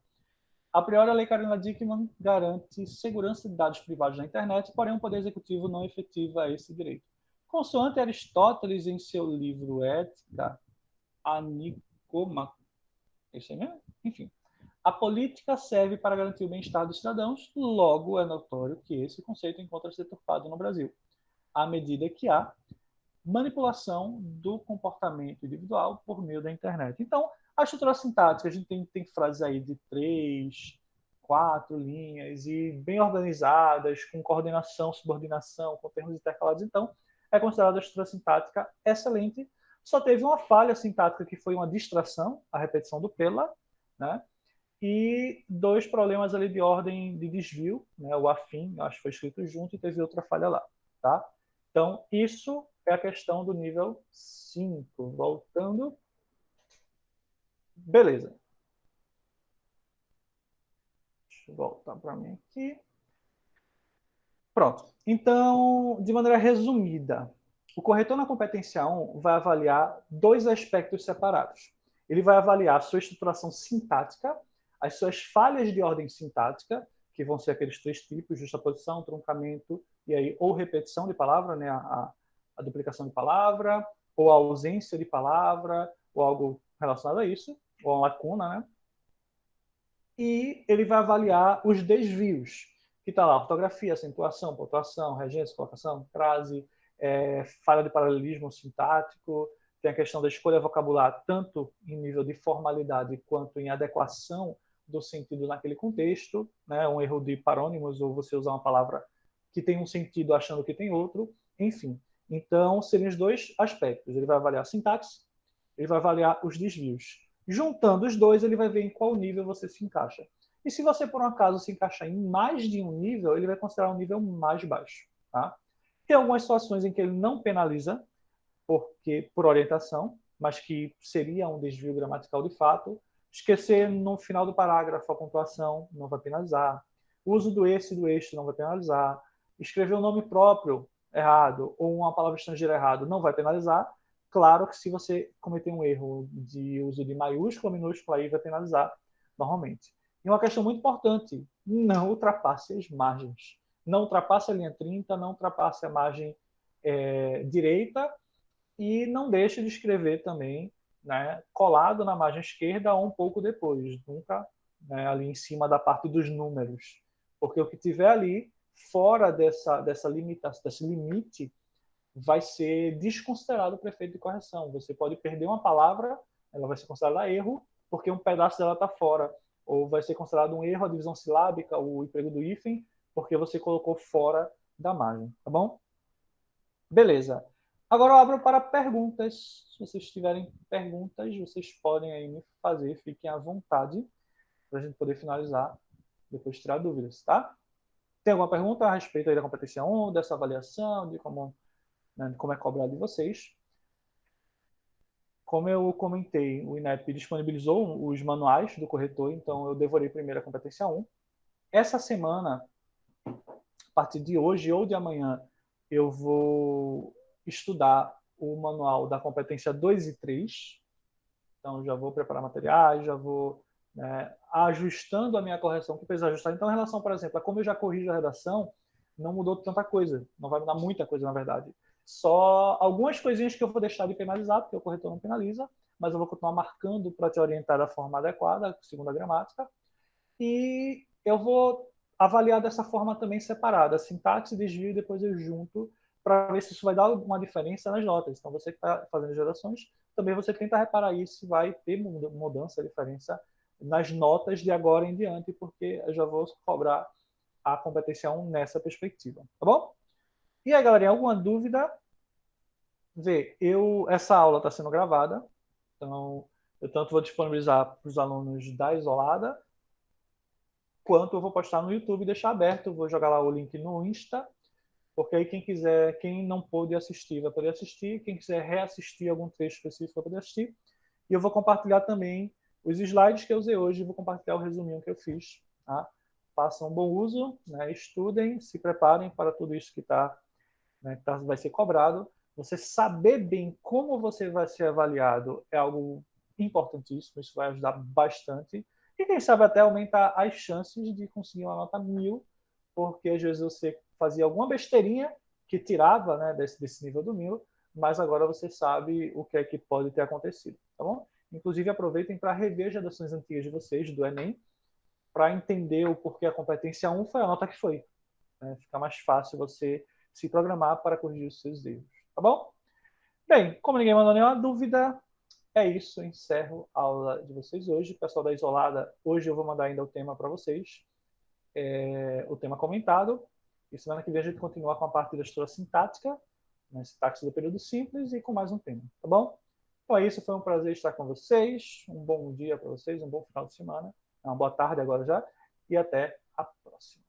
A priori, a lei Carolina Dickmann garante segurança de dados privados na internet, porém o Poder Executivo não efetiva esse direito. Consoante Aristóteles, em seu livro Ética, a Nicoma... Isso aí mesmo? Enfim. A política serve para garantir o bem-estar dos cidadãos, logo é notório que esse conceito encontra-se deturpado no Brasil, à medida que há manipulação do comportamento individual por meio da internet. Então, a estrutura sintática, a gente tem frases aí de 3, 4 linhas e bem organizadas, com coordenação, subordinação, com termos intercalados. Então, é considerada a estrutura sintática excelente. Só teve uma falha sintática, que foi uma distração, a repetição do pela, né? E 2 problemas ali de ordem de desvio, né? O afim, acho que foi escrito junto, e teve outra falha lá, tá? Então, isso é a questão do nível 5. Voltando. Beleza. Deixa eu voltar para mim aqui. Pronto. Então, de maneira resumida, o corretor na competência 1 vai avaliar 2 aspectos separados. Ele vai avaliar a sua estruturação sintática, as suas falhas de ordem sintática, que vão ser aqueles 3 tipos: justaposição, truncamento e aí ou repetição de palavra, né, a duplicação de palavra, ou a ausência de palavra, ou algo relacionado a isso, ou a lacuna, né? E ele vai avaliar os desvios, que está lá: ortografia, acentuação, pontuação, regência, colocação, crase, falha de paralelismo sintático, tem a questão da escolha vocabular, tanto em nível de formalidade quanto em adequação do sentido naquele contexto, né? Um erro de parônimos, ou você usar uma palavra que tem um sentido achando que tem outro, enfim. Então, seriam os 2 aspectos. Ele vai avaliar a sintaxe, ele vai avaliar os desvios. Juntando os 2, ele vai ver em qual nível você se encaixa. E se você, por um acaso, se encaixar em mais de um nível, ele vai considerar um nível mais baixo. Tá? Tem algumas situações em que ele não penaliza por orientação, mas que seria um desvio gramatical de fato. Esquecer no final do parágrafo a pontuação não vai penalizar. O uso do esse e do este não vai penalizar. Escrever o nome próprio errado ou uma palavra estrangeira errado não vai penalizar. Claro que se você cometer um erro de uso de maiúscula, minúscula, aí vai penalizar normalmente. E uma questão muito importante: não ultrapasse as margens. Não ultrapasse a linha 30, não ultrapasse a margem direita, e não deixe de escrever também, né, colado na margem esquerda ou um pouco depois, nunca, né, ali em cima da parte dos números, porque o que tiver ali fora dessa limitação, desse limite, vai ser desconsiderado para efeito de correção. Você pode perder uma palavra, ela vai ser considerada erro, porque um pedaço dela está fora. Ou vai ser considerado um erro a divisão silábica, o emprego do hífen, porque você colocou fora da margem. Tá bom? Beleza. Agora eu abro para perguntas. Se vocês tiverem perguntas, vocês podem aí me fazer. Fiquem à vontade para a gente poder finalizar, depois tirar dúvidas, tá? Tem alguma pergunta a respeito aí da competência 1, dessa avaliação, de como, né, como é cobrado de vocês? Como eu comentei, o INEP disponibilizou os manuais do corretor, então eu devorei primeiro a competência 1. essa semana, a partir de hoje ou de amanhã, eu vou estudar o manual da competência 2 e 3. Então, já vou preparar materiais, já vou, né, ajustando a minha correção que precisa ajustar. Então, em relação, por exemplo, a como eu já corrijo a redação, não mudou tanta coisa. Não vai mudar muita coisa, na verdade. Só algumas coisinhas que eu vou deixar de penalizar, porque o corretor não penaliza, mas eu vou continuar marcando para te orientar da forma adequada, segundo a gramática. E eu vou avaliar dessa forma também separada, sintaxe, desvio, e depois eu junto para ver se isso vai dar uma diferença nas notas. Então, você que está fazendo gerações, também você tenta reparar isso, se vai ter mudança, diferença nas notas de agora em diante, porque eu já vou cobrar a competência 1 nessa perspectiva, tá bom? E aí, galerinha, alguma dúvida? Essa aula está sendo gravada, então eu tanto vou disponibilizar para os alunos da Isolada, quanto eu vou postar no YouTube e deixar aberto. Vou jogar lá o link no Insta, porque aí quem quiser, quem não pôde assistir, vai poder assistir. Quem quiser reassistir algum trecho específico, vai poder assistir. E eu vou compartilhar também os slides que eu usei hoje, vou compartilhar o resuminho que eu fiz. Tá? Façam um bom uso, né? Estudem, se preparem para tudo isso que né, vai ser cobrado. Você saber bem como você vai ser avaliado é algo importantíssimo, isso vai ajudar bastante. E quem sabe até aumentar as chances de conseguir uma nota 1000, porque às vezes você fazia alguma besteirinha que tirava, né, desse nível do 1000, mas agora você sabe o que é que pode ter acontecido, tá bom? Inclusive, aproveitem para rever as redações antigas de vocês, do Enem, para entender o porquê a competência 1 foi a nota que foi. Né? Fica mais fácil você se programar para corrigir os seus erros, tá bom? Bem, como ninguém mandou nenhuma dúvida, é isso. Eu encerro a aula de vocês hoje. Pessoal da Isolada, hoje eu vou mandar ainda o tema para vocês, o tema comentado. E semana que vem a gente continua com a parte da estrutura sintática, né, sintaxe do período simples e com mais um tema, tá bom? Então é isso, foi um prazer estar com vocês. Um bom dia para vocês, um bom final de semana. Uma boa tarde agora já. E até a próxima.